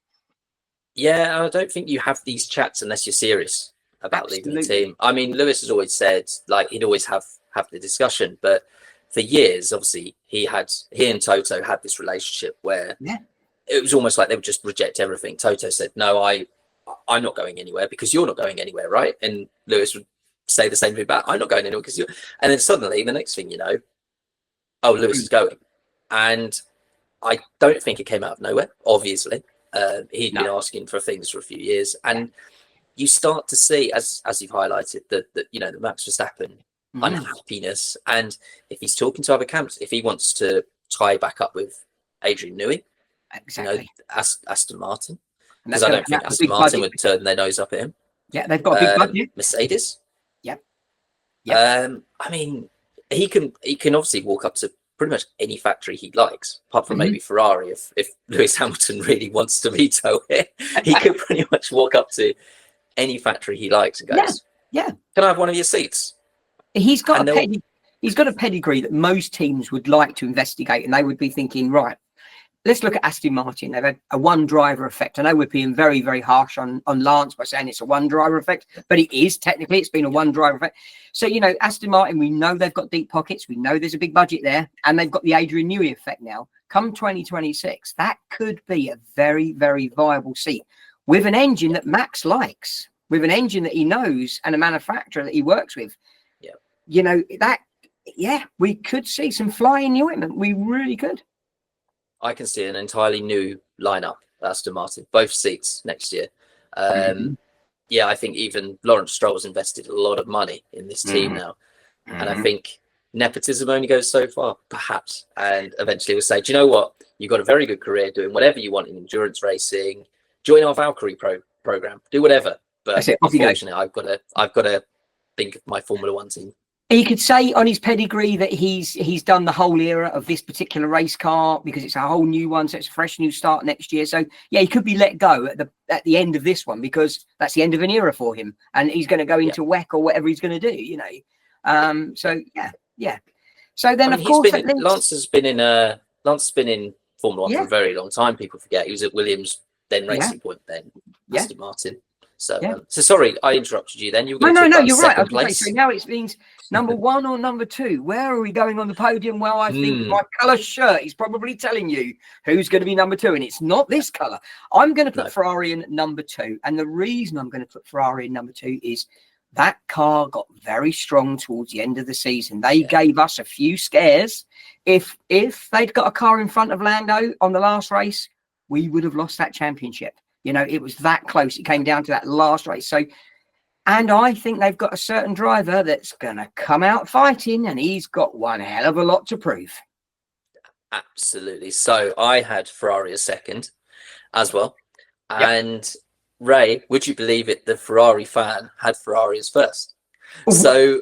Yeah, I don't think you have these chats unless you're serious about leaving the team. I mean, Lewis has always said like he'd always have the discussion, but for years, obviously, he and Toto had this relationship where it was almost like they would just reject everything. Toto said, "No, I'm not going anywhere because you're not going anywhere, right?" And Lewis would say the same thing back, "I'm not going anywhere because you." And then suddenly, the next thing you know, oh, Lewis is going, and I don't think it came out of nowhere. Obviously, he'd been asking for things for a few years, and you start to see, as you've highlighted, that the Max Verstappen unhappiness, and if he's talking to other camps, if he wants to tie back up with Adrian Newey, Aston Martin, because I don't think Aston Martin would turn their nose up at him. Yeah, they've got a big budget. Mercedes. Yeah. I mean, he can obviously walk up to pretty much any factory he likes, apart from maybe Ferrari. If Lewis Hamilton really wants to veto it, he could pretty much walk up to any factory he likes and goes, "Yeah, can I have one of your seats?" He's got a pedigree that most teams would like to investigate, and they would be thinking, right, let's look at Aston Martin. They've had a one driver effect. I know we're being very, very harsh on Lance by saying it's a one driver effect, but it is technically, it's been a one driver effect. So, Aston Martin, we know they've got deep pockets. We know there's a big budget there, and they've got the Adrian Newey effect now. Come 2026, that could be a very, very viable seat with an engine that Max likes, with an engine that he knows and a manufacturer that he works with. We could see some flying new equipment. We really could. I can see an entirely new lineup at Aston Martin, both seats next year. Yeah, I think even Lawrence Stroll's invested a lot of money in this team now. And I think nepotism only goes so far, perhaps. And eventually we'll say, do you know what? You've got a very good career doing whatever you want in endurance racing. Join our Valkyrie program. Do whatever. But unfortunately, I've got to think of my Formula One team. You could say on his pedigree that he's done the whole era of this particular race car because it's a whole new one, so it's a fresh new start next year. So yeah, he could be let go at the end of this one because that's the end of an era for him, and he's going to go into WEC or whatever he's going to do. So yeah. So then, of course, Lance has been in Formula One for a very long time. People forget he was at Williams, then Racing Point, then Aston Martin. So, so sorry, I interrupted you. Then you were going to talk about you're right. Place. So now it means number one or number two. Where are we going on the podium? Well, I think my colour shirt is probably telling you who's going to be number two, and it's not this colour. I'm going to put Ferrari in number two, and the reason I'm going to put Ferrari in number two is that car got very strong towards the end of the season. They gave us a few scares. If they'd got a car in front of Lando on the last race, we would have lost that championship. It was that close. It came down to that last race. So, and I think they've got a certain driver that's going to come out fighting, and he's got one hell of a lot to prove. Absolutely. So I had Ferrari as second as well. Yep. And Ray, would you believe it? The Ferrari fan had Ferrari as first. Ooh. So,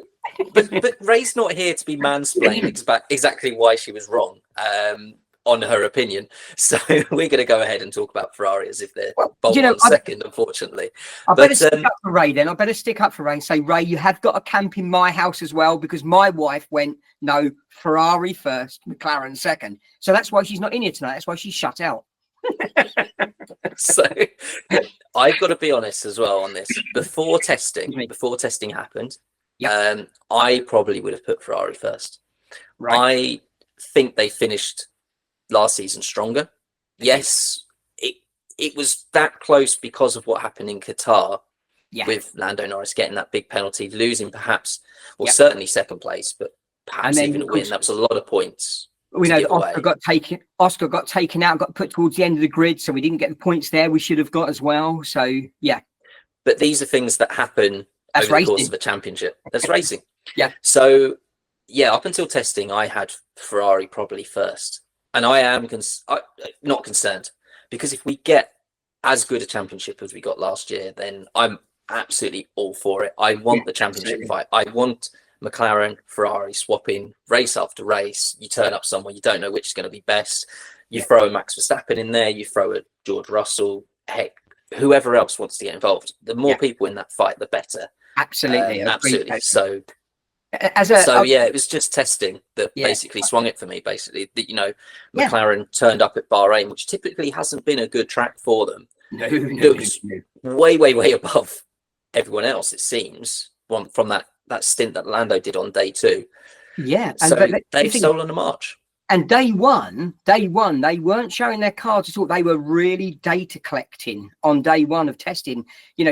but Ray's not here to be mansplained exactly why she was wrong on her opinion. So we're going to go ahead and talk about Ferrari as if they're bolt on second, unfortunately. I better stick up for Ray then. I better stick up for Ray and say, Ray, you have got to camp in my house as well, because my wife went, no, Ferrari first, McLaren second. So that's why she's not in here tonight. That's why she's shut out. So I've got to be honest as well on this. Before testing happened, I probably would have put Ferrari first. Right. I think they finished last season stronger. Yes, it was that close because of what happened in Qatar with Lando Norris getting that big penalty, losing perhaps, certainly second place, but perhaps even a win. That was a lot of points. We know that Oscar got taken out, got put towards the end of the grid, so we didn't get the points there we should have got as well. So yeah. But these are things that happen over the course of a championship. That's racing. Yeah. So yeah, up until testing, I had Ferrari probably first. And I am not concerned, because if we get as good a championship as we got last year, then I'm absolutely all for it. I want the championship fight. I want McLaren, Ferrari swapping race after race. You turn up somewhere, you don't know which is going to be best. You throw a Max Verstappen in there, you throw a George Russell, heck, whoever else wants to get involved. The more people in that fight, the better. Absolutely. Absolutely. So it was just testing that basically swung it for me. Basically, that McLaren turned up at Bahrain, which typically hasn't been a good track for them. It was way above everyone else, it seems, from that stint that Lando did on day 2. Yeah, so they've stolen a march. And day one, they weren't showing their cards at all. They were really data collecting on day one of testing.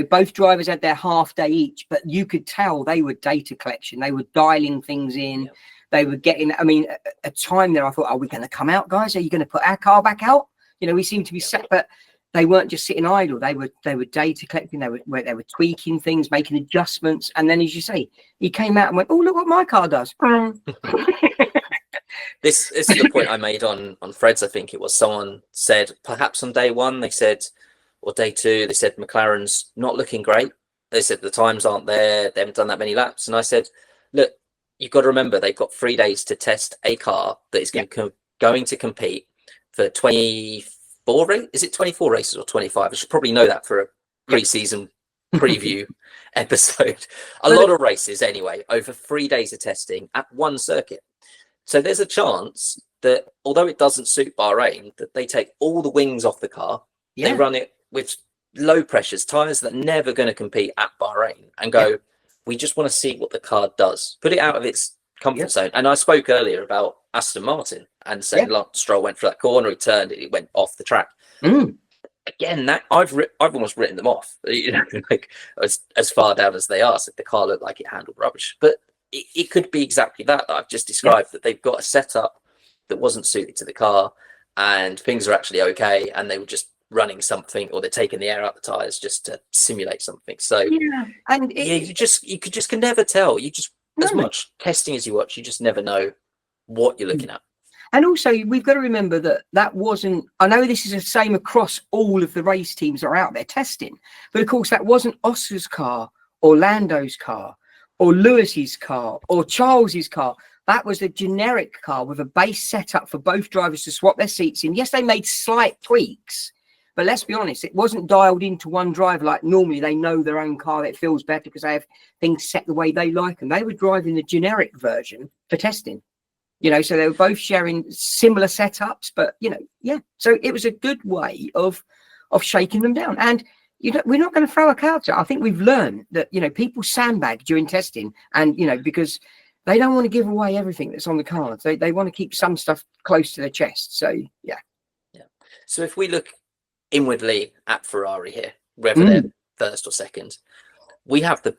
Both drivers had their half day each, but you could tell they were data collection. They were dialing things in. Yep. They were getting, a time there, I thought, are we going to come out, guys? Are you going to put our car back out? We seem to be set, but they weren't just sitting idle. They were data collecting. They were tweaking things, making adjustments. And then, as you say, he came out and went, oh, look what my car does. This is the point I made on Fred's. I think it was, someone said perhaps on day 1 they said, or day 2 they said McLaren's not looking great. They said the times aren't there, they haven't done that many laps. And I said, look, you've got to remember they've got 3 days to test a car that is going to compete for 24 races. Is it 24 races or 25? I should probably know that for a pre-season preview episode. A lot of races anyway, over 3 days of testing at one circuit. So there's a chance that, although it doesn't suit Bahrain, that they take all the wings off the car, they run it with low pressures, tyres that are never going to compete at Bahrain, and go, we just want to see what the car does. Put it out of its comfort zone. And I spoke earlier about Aston Martin and saying Stroll went for that corner, he turned it went off the track. Again, that I've almost written them off, like as far down as they are. So the car looked like it handled rubbish, but it could be exactly that I've just described, that they've got a setup that wasn't suited to the car and things are actually okay, and they were just running something, or they're taking the air out the tires just to simulate something. So you just can never tell. As much testing as you watch, you just never know what you're looking at. And also, we've got to remember that wasn't, I know this is the same across all of the race teams that are out there testing, but of course that wasn't Oscar's car or Lando's car or Lewis's car or Charles's car. That was a generic car with a base setup for both drivers to swap their seats in. Yes, they made slight tweaks, but let's be honest, it wasn't dialed into one driver like normally. They know their own car, that feels better because they have things set the way they like, and they were driving the generic version for testing. So they were both sharing similar setups, but so it was a good way of shaking them down. And we're not going to throw a card out. I think we've learned that, people sandbag during testing, and, because they don't want to give away everything that's on the cards. They want to keep some stuff close to their chest. So, yeah. So if we look inwardly at Ferrari here, whether they're first or second, we have the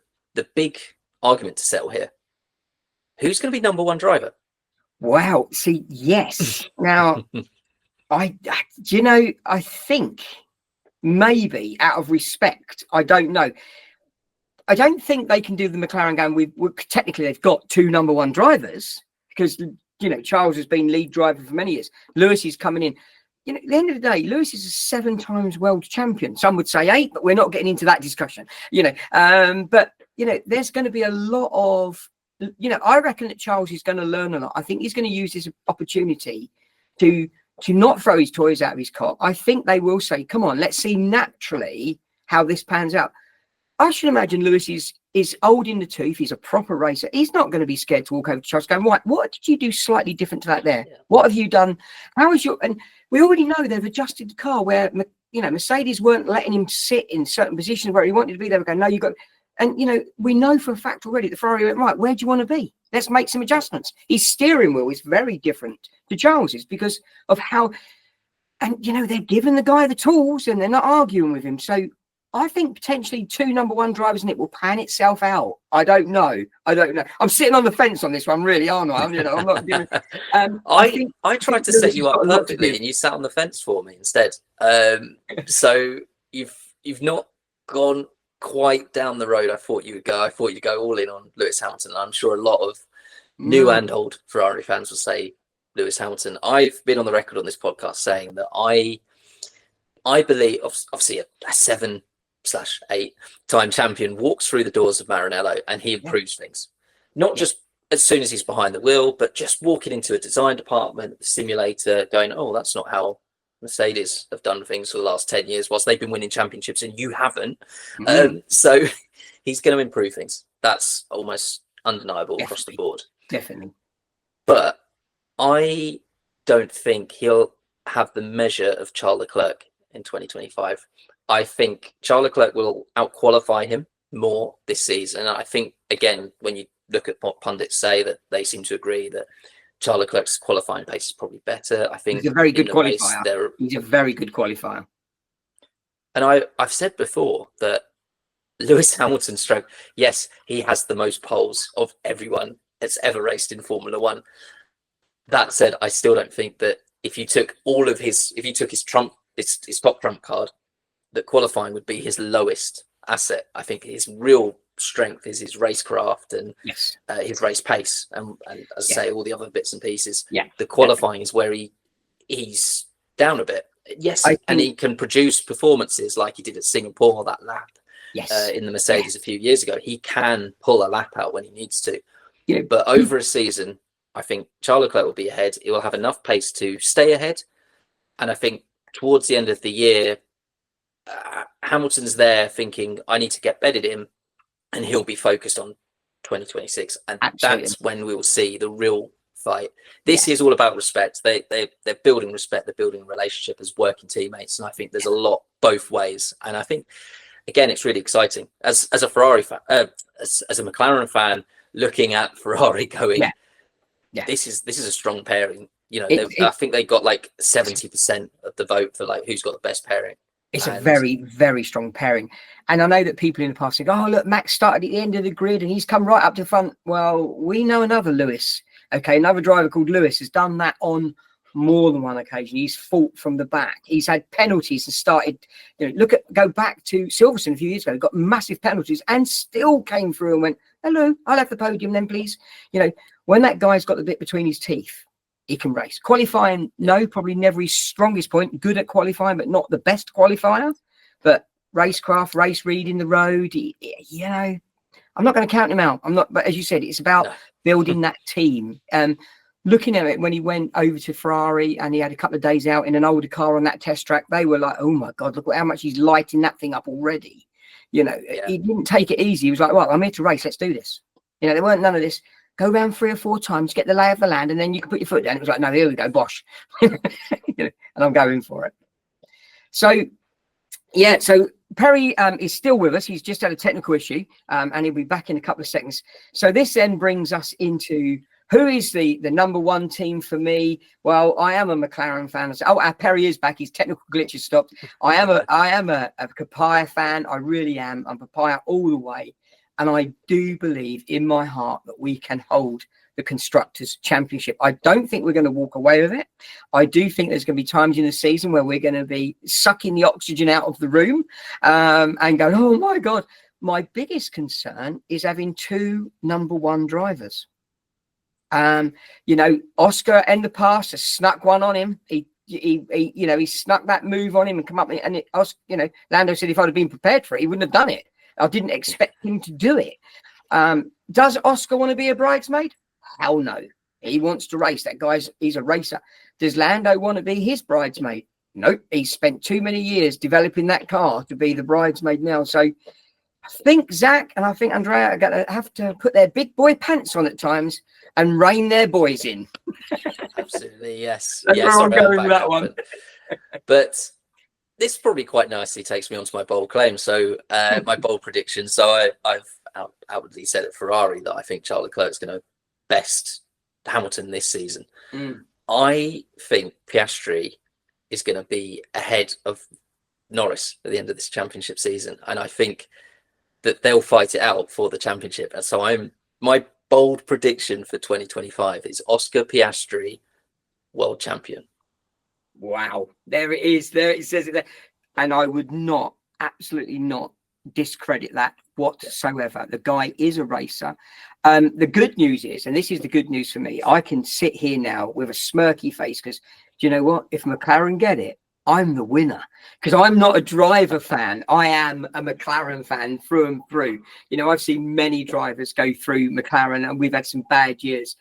big argument to settle here. Who's going to be number 1 driver? Wow. See, yes. Now, I think maybe out of respect, I don't know. I don't think they can do the McLaren game. Technically, they've got 2 number 1 drivers, because Charles has been lead driver for many years. Lewis is coming in. At the end of the day, Lewis is a 7 times world champion. Some would say 8, but we're not getting into that discussion. But there's going to be a lot of, I reckon that Charles is going to learn a lot. I think he's going to use this opportunity to not throw his toys out of his cot. I think they will say, come on, let's see naturally how this pans out. I should imagine Lewis is old in the tooth. He's a proper racer. He's not going to be scared to walk over to Charles going, right, what did you do slightly different to that there? Yeah. What have you done? How is your... And we already know they've adjusted the car where, Mercedes weren't letting him sit in certain positions where he wanted to be. They were going, no, you got... And, we know for a fact already that Ferrari went, right, where do you want to be? Let's make some adjustments. His steering wheel is very different to Charles's because of how... And, they're giving the guy the tools and they're not arguing with him. So I think potentially 2 number 1 drivers and it will pan itself out. I don't know. I'm sitting on the fence on this one, really, aren't I? I'm not. I tried to set you up perfectly, and you sat on the fence for me instead. So you've not gone quite down the road I thought you would go. I thought you'd go all in on Lewis Hamilton. I'm sure a lot of new and old Ferrari fans will say Lewis Hamilton. I've been on the record on this podcast saying that I believe, obviously, a 7/8 time champion walks through the doors of Maranello and he improves things. Not just as soon as he's behind the wheel, but just walking into a design department, the simulator, going, oh, that's not how Mercedes have done things for the last 10 years whilst they've been winning championships and you haven't. So he's going to improve things. That's almost undeniable across the board. Definitely. But I don't think he'll have the measure of Charles Leclerc in 2025. I think Charles Leclerc will out-qualify him more this season. And I think, again, when you look at what pundits say, that they seem to agree that Charles Leclerc's qualifying pace is probably better. I think he's a very good qualifier. He's a very good qualifier. And I've said before that Lewis Hamilton's stroke, yes, he has the most poles of everyone that's ever raced in Formula One. That said, I still don't think that if you took his top trump card, that qualifying would be his lowest asset. I think his real strength is his racecraft and his race pace, and as I say, all the other bits and pieces. The qualifying is where he's down a bit. And he can produce performances like he did at Singapore, that lap in the Mercedes a few years ago. He can pull a lap out when he needs to. But over a season, I think Charles Leclerc will be ahead. He will have enough pace to stay ahead. And I think towards the end of the year, Hamilton's there thinking, I need to get bedded in, and he'll be focused on 2026. And that's when we will see the real fight. This is all about respect. They're building respect. They're building a relationship as working teammates. And I think there's a lot both ways. And I think, again, it's really exciting. As a Ferrari fan, as a McLaren fan, looking at Ferrari going, this is a strong pairing. I think they got like 70% of the vote for like who's got the best pairing. It's a very, very strong pairing. And I know that people in the past think, oh, look, Max started at the end of the grid and he's come right up to the front. Well, we know another Lewis. Okay, another driver called Lewis has done that on more than one occasion. He's fought from the back. He's had penalties and started, go back to Silverstone a few years ago, got massive penalties and still came through and went, hello, I'll have the podium then, please. When that guy's got the bit between his teeth, he can race. Qualifying, no, probably never his strongest point. Good at qualifying, but not the best qualifier. But racecraft, race reading the road, I'm not going to count him out. I'm not, but as you said, it's about building that team. Looking at it when he went over to Ferrari and he had a couple of days out in an older car on that test track, they were like, oh my God, look how much he's lighting that thing up already. He didn't take it easy. He was like, well, I'm here to race. Let's do this. There weren't none of this. Go around 3 or 4 times, get the lay of the land, and then you can put your foot down. It was like, no, here we go, bosh. And I'm going for it. So Perry is still with us. He's just had a technical issue, and he'll be back in a couple of seconds. So this then brings us into who is the number 1 team for me. Well, I am a McLaren fan. Oh, Perry is back. His technical glitch has stopped. I am a Papaya fan. I really am. I'm Papaya all the way. And I do believe in my heart that we can hold the Constructors' Championship. I don't think we're going to walk away with it. I do think there's going to be times in the season where we're going to be sucking the oxygen out of the room and going, oh, my God. My biggest concern is having 2 number 1 drivers. You know, Oscar in the past has snuck one on him. He snuck that move on him and come up and it, you know, Lando said if I'd have been prepared for it, he wouldn't have done it. I didn't expect him to do it. Does Oscar want to be a bridesmaid? Hell no. He wants to race. He's a racer. Does Lando want to be his bridesmaid? Nope. He's spent too many years developing that car to be the bridesmaid now. So I think Zach and I think Andrea are going to have to put their big boy pants on at times and rein their boys in. Absolutely, yes. That's where I'm going with that one. But this probably quite nicely takes me on to my bold claim. So my bold prediction. So I've outwardly said at Ferrari that I think Charles Leclerc is going to best Hamilton this season. I think Piastri is going to be ahead of Norris at the end of this championship season, and I think that they'll fight it out for the championship. And so my bold prediction for 2025 is Oscar Piastri, world champion. Wow, there it is. There it says it there, and I would not, absolutely not, discredit that whatsoever. The guy is a racer. The good news is, and this is the good news for me, I can sit here now with a smirky face because, do you know what? If McLaren get it, I'm the winner, because I'm not a driver fan. I am a McLaren fan through and through. You know, I've seen many drivers go through McLaren and we've had some bad years.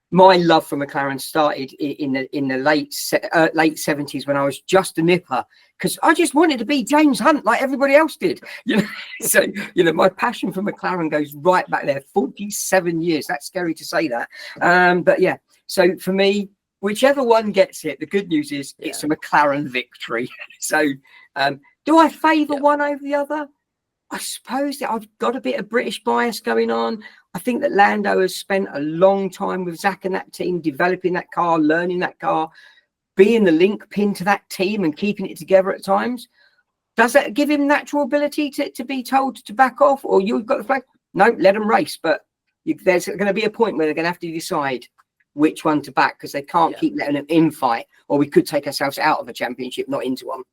My love for McLaren started in the late 70s when I was just a nipper, because I just wanted to be James Hunt like everybody else did. You know, so you know my passion for McLaren goes right back there, 47 years. That's scary to say that, but yeah. So for me, whichever one gets it, the good news is it's a McLaren victory. So do I favour one over the other? I suppose that I've got a bit of British bias going on. I think that Lando has spent a long time with Zach and that team, developing that car, learning that car, being the link pin to that team and keeping it together at times. Does that give him natural ability to be told to back off? Or you've got the flag? No, let them race. But there's going to be a point where they're going to have to decide which one to back, because they can't keep letting them infight, or we could take ourselves out of a championship, not into one.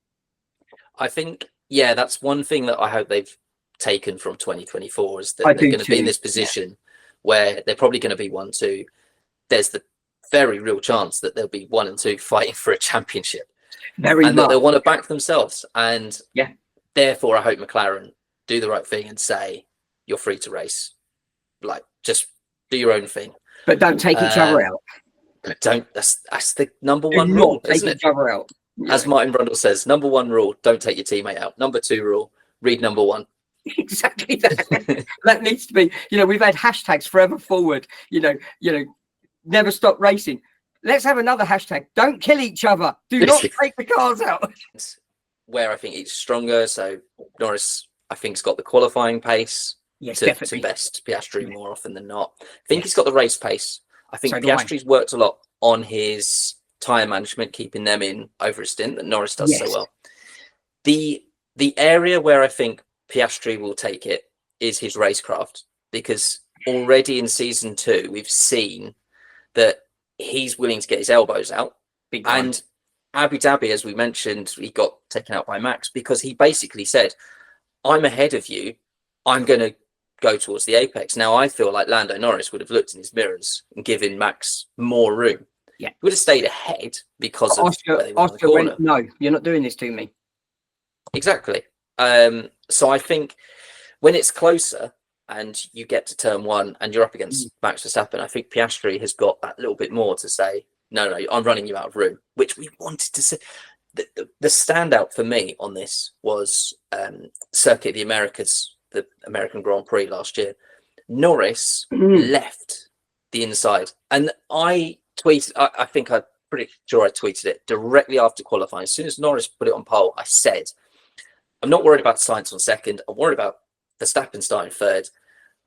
I think, that's one thing that I hope they've taken from 2024 is that they're going to be in this position where they're probably going to be 1-2. There's the very real chance that they'll be 1 and 2 fighting for a championship, and that they'll want to back themselves. And therefore, I hope McLaren do the right thing and say, "You're free to race. Like, just do your own thing, but don't take each other out." Don't. That's the number one rule, isn't it? Each other out. As Martin Brundle says, number one rule: don't take your teammate out. Number 2 rule: read number 1. Exactly that. That needs to be. You know, we've had hashtags forever forward. You know, never stop racing. Let's have another hashtag. Don't kill each other. Do not take the cars out. Where I think he's stronger. So Norris, I think, has got the qualifying pace to best Piastri more often than not. I think he's got the race pace. I think Piastri's worked a lot on his tyre management, keeping them in over a stint that Norris does so well. The area where I think Piastri will take it is his racecraft, because already in season 2 we've seen that he's willing to get his elbows out. And Abu Dhabi, as we mentioned, he got taken out by Max because he basically said, "I'm ahead of you, I'm going to go towards the apex." Now I feel like Lando Norris would have looked in his mirrors and given Max more room. He would have stayed ahead because of Oscar went, "No, you're not doing this to me." Exactly. So I think when it's closer and you get to turn 1 and you're up against Max Verstappen, I think Piastri has got that little bit more to say, no, I'm running you out of room, which we wanted to see. The standout for me on this was Circuit of the Americas, the American Grand Prix last year. Norris left the inside, and I tweeted, I think I'm pretty sure I tweeted it directly after qualifying. As soon as Norris put it on pole, I said, "I'm not worried about Sainz on second. I'm worried about Verstappen starting third.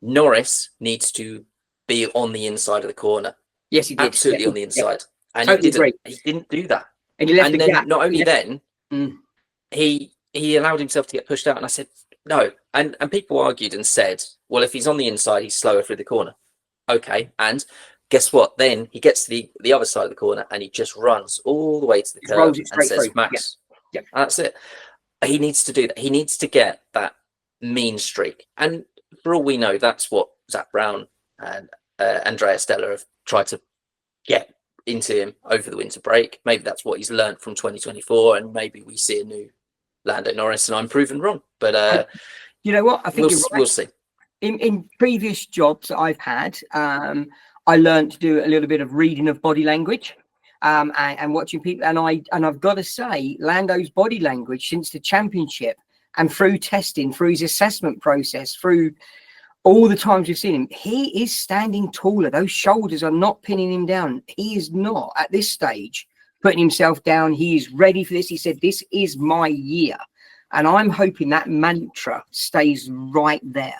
Norris needs to be on the inside of the corner." Yes, he did. Absolutely on the inside. And totally he didn't do that. And he left the then gap. not only then, he allowed himself to get pushed out. And I said, no. And people argued and said, well, if he's on the inside, he's slower through the corner. Okay. And guess what? Then he gets to the other side of the corner and he just runs all the way to the curb and says, "Max." Yeah. That's it. He needs to do that. He needs to get that mean streak. And for all we know, that's what Zach Brown and Andrea Stella have tried to get into him over the winter break. Maybe that's what he's learned from 2024, and maybe we see a new Lando Norris, and I'm proven wrong. But you know what? I think you're right. We'll see. In previous jobs that I've had, I learned to do a little bit of reading of body language, and watching people. And I've got to say, Lando's body language since the championship and through testing, through his assessment process, through all the times we've seen him, he is standing taller. Those shoulders are not pinning him down. He is not at this stage putting himself down. He is ready for this. He said, "This is my year," and I'm hoping that mantra stays right there.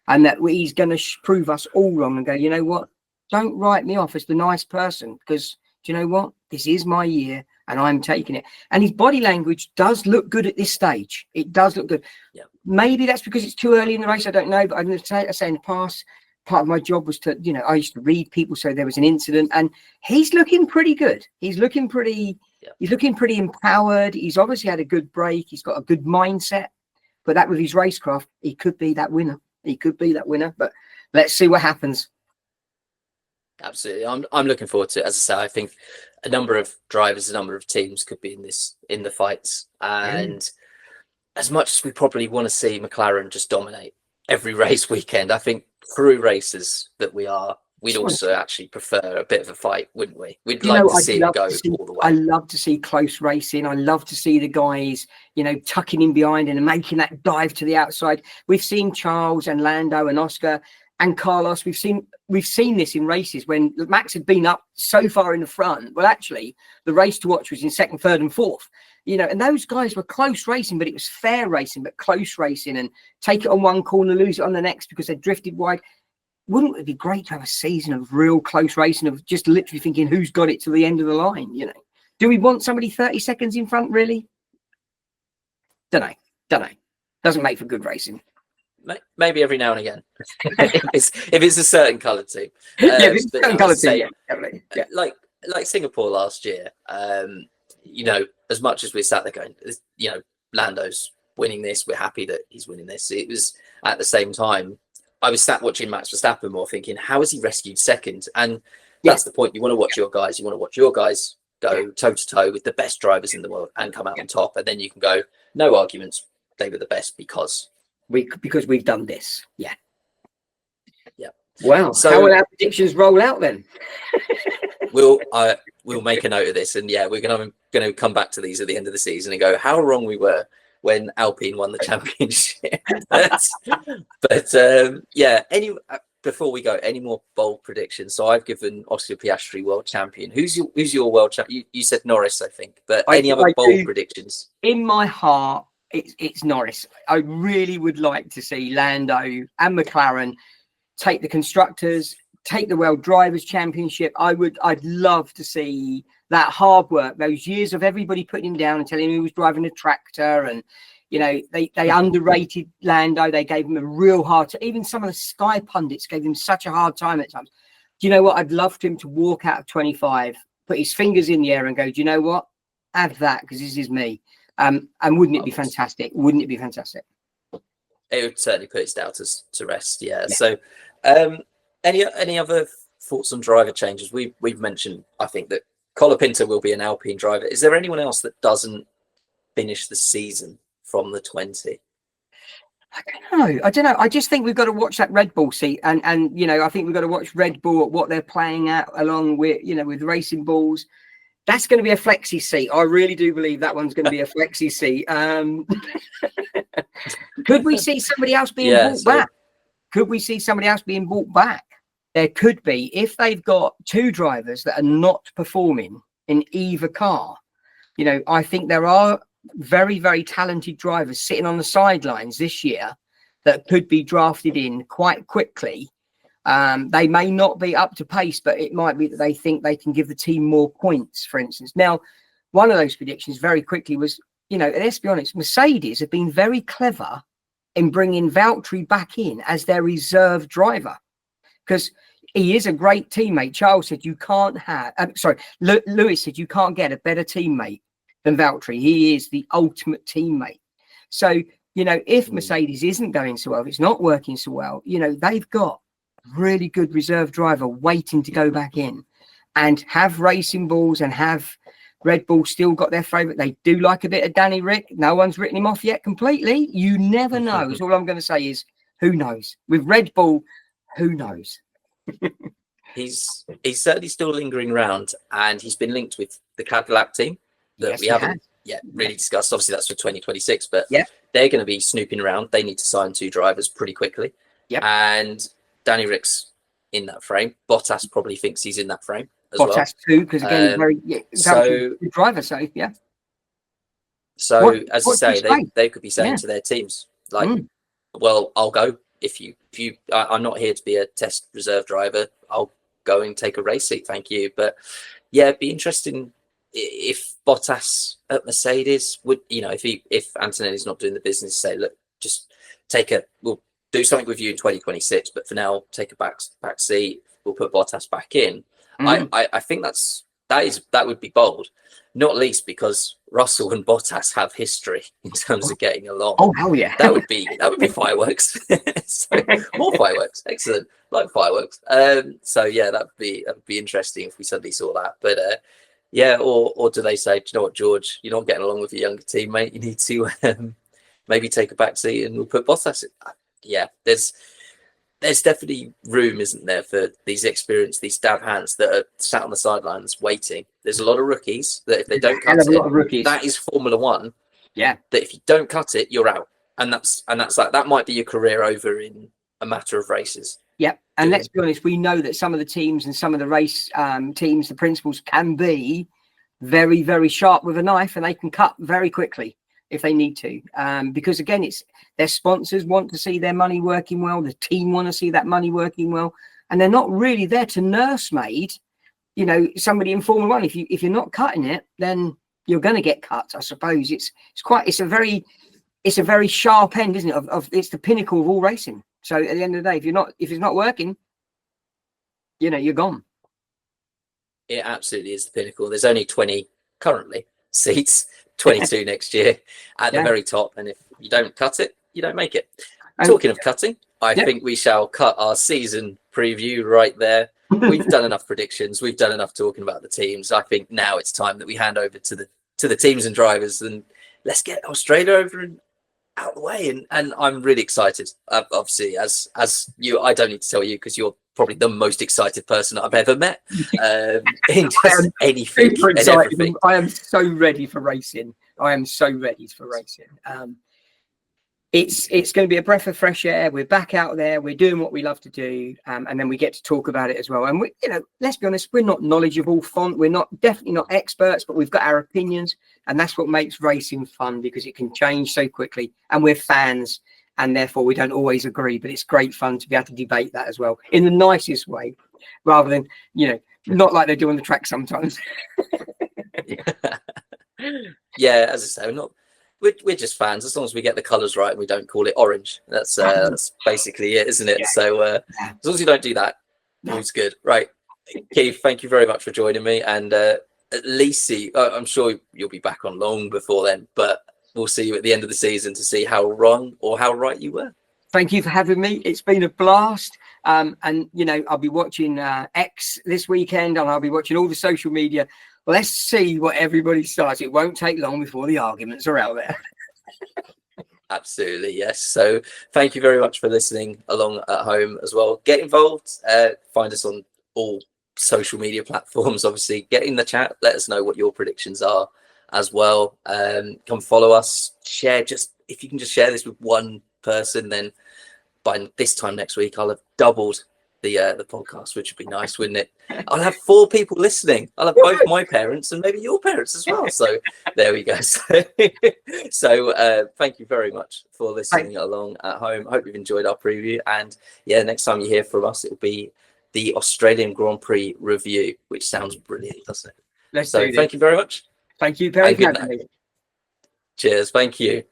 And that he's going to prove us all wrong and go, you know what? Don't write me off as the nice person, because do you know what? This is my year and I'm taking it. And his body language does look good at this stage. It does look good. Yeah. Maybe that's because it's too early in the race. I don't know. But I'm going to say in the past, part of my job was to, I used to read people. So there was an incident and he's looking pretty good. He's looking pretty empowered. He's obviously had a good break. He's got a good mindset. But that with his racecraft, he could be that winner. He could be that winner, but let's see what happens. Absolutely. I'm looking forward to it. As I say, I think a number of drivers, a number of teams could be in the fights. And as much as we probably want to see McLaren just dominate every race weekend, I think through races that we'd also actually prefer a bit of a fight, wouldn't we? We'd like to see it go all the way. I love to see close racing. I love to see the guys, tucking in behind and making that dive to the outside. We've seen Charles and Lando and Oscar and Carlos. We've seen this in races when Max had been up so far in the front. Well, actually, the race to watch was in second, third, and fourth. And those guys were close racing, but it was fair racing, but close racing, and take it on one corner, lose it on the next because they drifted wide. Wouldn't it be great to have a season of real close racing, of just literally thinking who's got it to the end of the line? Do we want somebody 30 seconds in front? Really? Don't know. Doesn't make for good racing. Maybe every now and again, if it's a certain coloured team. If it's a certain coloured team, definitely. Yeah. Like Singapore last year. As much as we sat there going, Lando's winning this, we're happy that he's winning this. It was at the same time, I was sat watching Max Verstappen more thinking, how has he rescued second? And that's the point. You want to watch your guys. You want to watch your guys go toe to toe with the best drivers in the world and come out on top. And then you can go, no arguments. They were the best because we've done this. Yeah. Yeah. Wow. So how will our predictions roll out then? We'll make a note of this, and we're going to come back to these at the end of the season and go how wrong we were when Alpine won the championship. Before we go, any more bold predictions? So I've given Oscar Piastri world champion. Who's your world champion? You said Norris, I think, but any other bold predictions? In my heart, it's Norris. I really would like to see Lando and McLaren take the constructors, take the World Drivers' Championship. I'd love to see that hard work, those years of everybody putting him down and telling him he was driving a tractor, and they underrated Lando. They gave him a real hard time. Even some of the Sky pundits gave him such a hard time at times. Do you know what? I'd love for him to walk out of 25, put his fingers in the air and go, do you know what? Have that, because this is me. And wouldn't it be fantastic? Wouldn't it be fantastic? It would certainly put his doubters to rest. Yeah. So any other thoughts on driver changes? We've mentioned, I think, that Colapinto will be an Alpine driver. Is there anyone else that doesn't finish the season from the 20? I don't know. I just think we've got to watch that Red Bull seat, and I think we've got to watch Red Bull at what they're playing at, along with with Racing Bulls. That's going to be a flexi seat. I really do believe that one's going to be a flexi seat. Could we see somebody else being bought back? Could we see somebody else being bought back? There could be, if they've got two drivers that are not performing in either car. I think there are very, very talented drivers sitting on the sidelines this year that could be drafted in quite quickly. They may not be up to pace, but it might be that they think they can give the team more points, for instance. Now, one of those predictions very quickly was, let's be honest, Mercedes have been very clever in bringing Valtteri back in as their reserve driver, because he is a great teammate. Charles said Lewis said you can't get a better teammate than Valtteri. He is the ultimate teammate. So, if Mercedes isn't going so well, if it's not working so well, they've got really good reserve driver waiting to go back in, and have Racing Bulls and have Red Bull still got their favourite. They do like a bit of Danny Rick. No one's written him off yet completely. You never know. So all I'm going to say is, who knows? With Red Bull, who knows? He's certainly still lingering around, and he's been linked with the Cadillac team that we haven't yet really discussed. Obviously, that's for 2026, but they're going to be snooping around. They need to sign 2 drivers pretty quickly. And Danny Rick's in that frame. Bottas probably thinks he's in that frame as well. Bottas too, because again, very good driver. So So as I say, they could be saying to their teams like, "Well, I'll go if you. I'm not here to be a test reserve driver. I'll go and take a race seat, thank you." But yeah, it'd be interesting if Bottas at Mercedes would, if Antonelli's not doing the business, say, look, just we'll do something with you in 2026, but for now, take a back seat. We'll put Bottas back in. I think that would be bold, not least because Russell and Bottas have history in terms of getting along. Oh hell yeah, that would be fireworks. So, more fireworks, excellent, like fireworks. So yeah, that'd be interesting if we suddenly saw that. But or do they say, do you know what, George, you're not getting along with your younger teammate, you need to maybe take a back seat and we'll put Bottas in. Yeah, there's definitely room, isn't there, for these experienced, these stab hands that are sat on the sidelines waiting. There's a lot of rookies that if they don't cut it, that is Formula One. Yeah, that if you don't cut it, you're out, and that's like that might be your career over in a matter of races. Yeah, and let's be honest, we know that some of the teams and some of the race teams, the principals can be very, very sharp with a knife, and they can cut very quickly if they need to, because again, it's their sponsors want to see their money working well, the team want to see that money working well, and they're not really there to nursemaid, somebody in Formula One. If you're not cutting it, then you're going to get cut. I suppose it's a very sharp end, isn't it? Of it's the pinnacle of all racing. So at the end of the day, if it's not working, you're gone. It absolutely is the pinnacle. There's only 20 currently seats. 22 next year at the very top, and if you don't cut it, you don't make it. Talking of cutting, I think we shall cut our season preview right there. We've done enough predictions, we've done enough talking about the teams. I think now it's time that we hand over to the teams and drivers, and let's get Australia over and out of the way. And I'm really excited. Obviously, as you, I don't need to tell you because you're probably the most excited person I've ever met in just anything and everything. I am so ready for racing. It's going to be a breath of fresh air. We're back out there. We're doing what we love to do, and then we get to talk about it as well. And we, let's be honest, we're not knowledgeable font. We're definitely not experts, but we've got our opinions, and that's what makes racing fun because it can change so quickly. And we're fans. And therefore, we don't always agree, but it's great fun to be able to debate that as well in the nicest way, rather than, not like they do on the track sometimes. Yeah, as I say, we're just fans. As long as we get the colours right and we don't call it orange, that's basically it, isn't it? So as long as you don't do that, it's good. Right, Keith, thank you very much for joining me, and at least I'm sure you'll be back on long before then, but we'll see you at the end of the season to see how wrong or how right you were. Thank you for having me. It's been a blast. And, I'll be watching X this weekend, and I'll be watching all the social media. Let's see what everybody starts. It won't take long before the arguments are out there. Absolutely, yes. So thank you very much for listening along at home as well. Get involved. Find us on all social media platforms. Obviously, get in the chat. Let us know what your predictions are as well. Come follow us, share, if you can just share this with one person, then by this time next week I'll have doubled the podcast, which would be nice, wouldn't it? I'll have 4 people listening. I'll have both my parents and maybe your parents as well. So there we go. So thank you very much for listening along at home. I hope you've enjoyed our preview, and next time you hear from us, it'll be the Australian Grand Prix review, which sounds brilliant, doesn't it? Thank you very much. Thank you, Perry. Cheers. Thank you.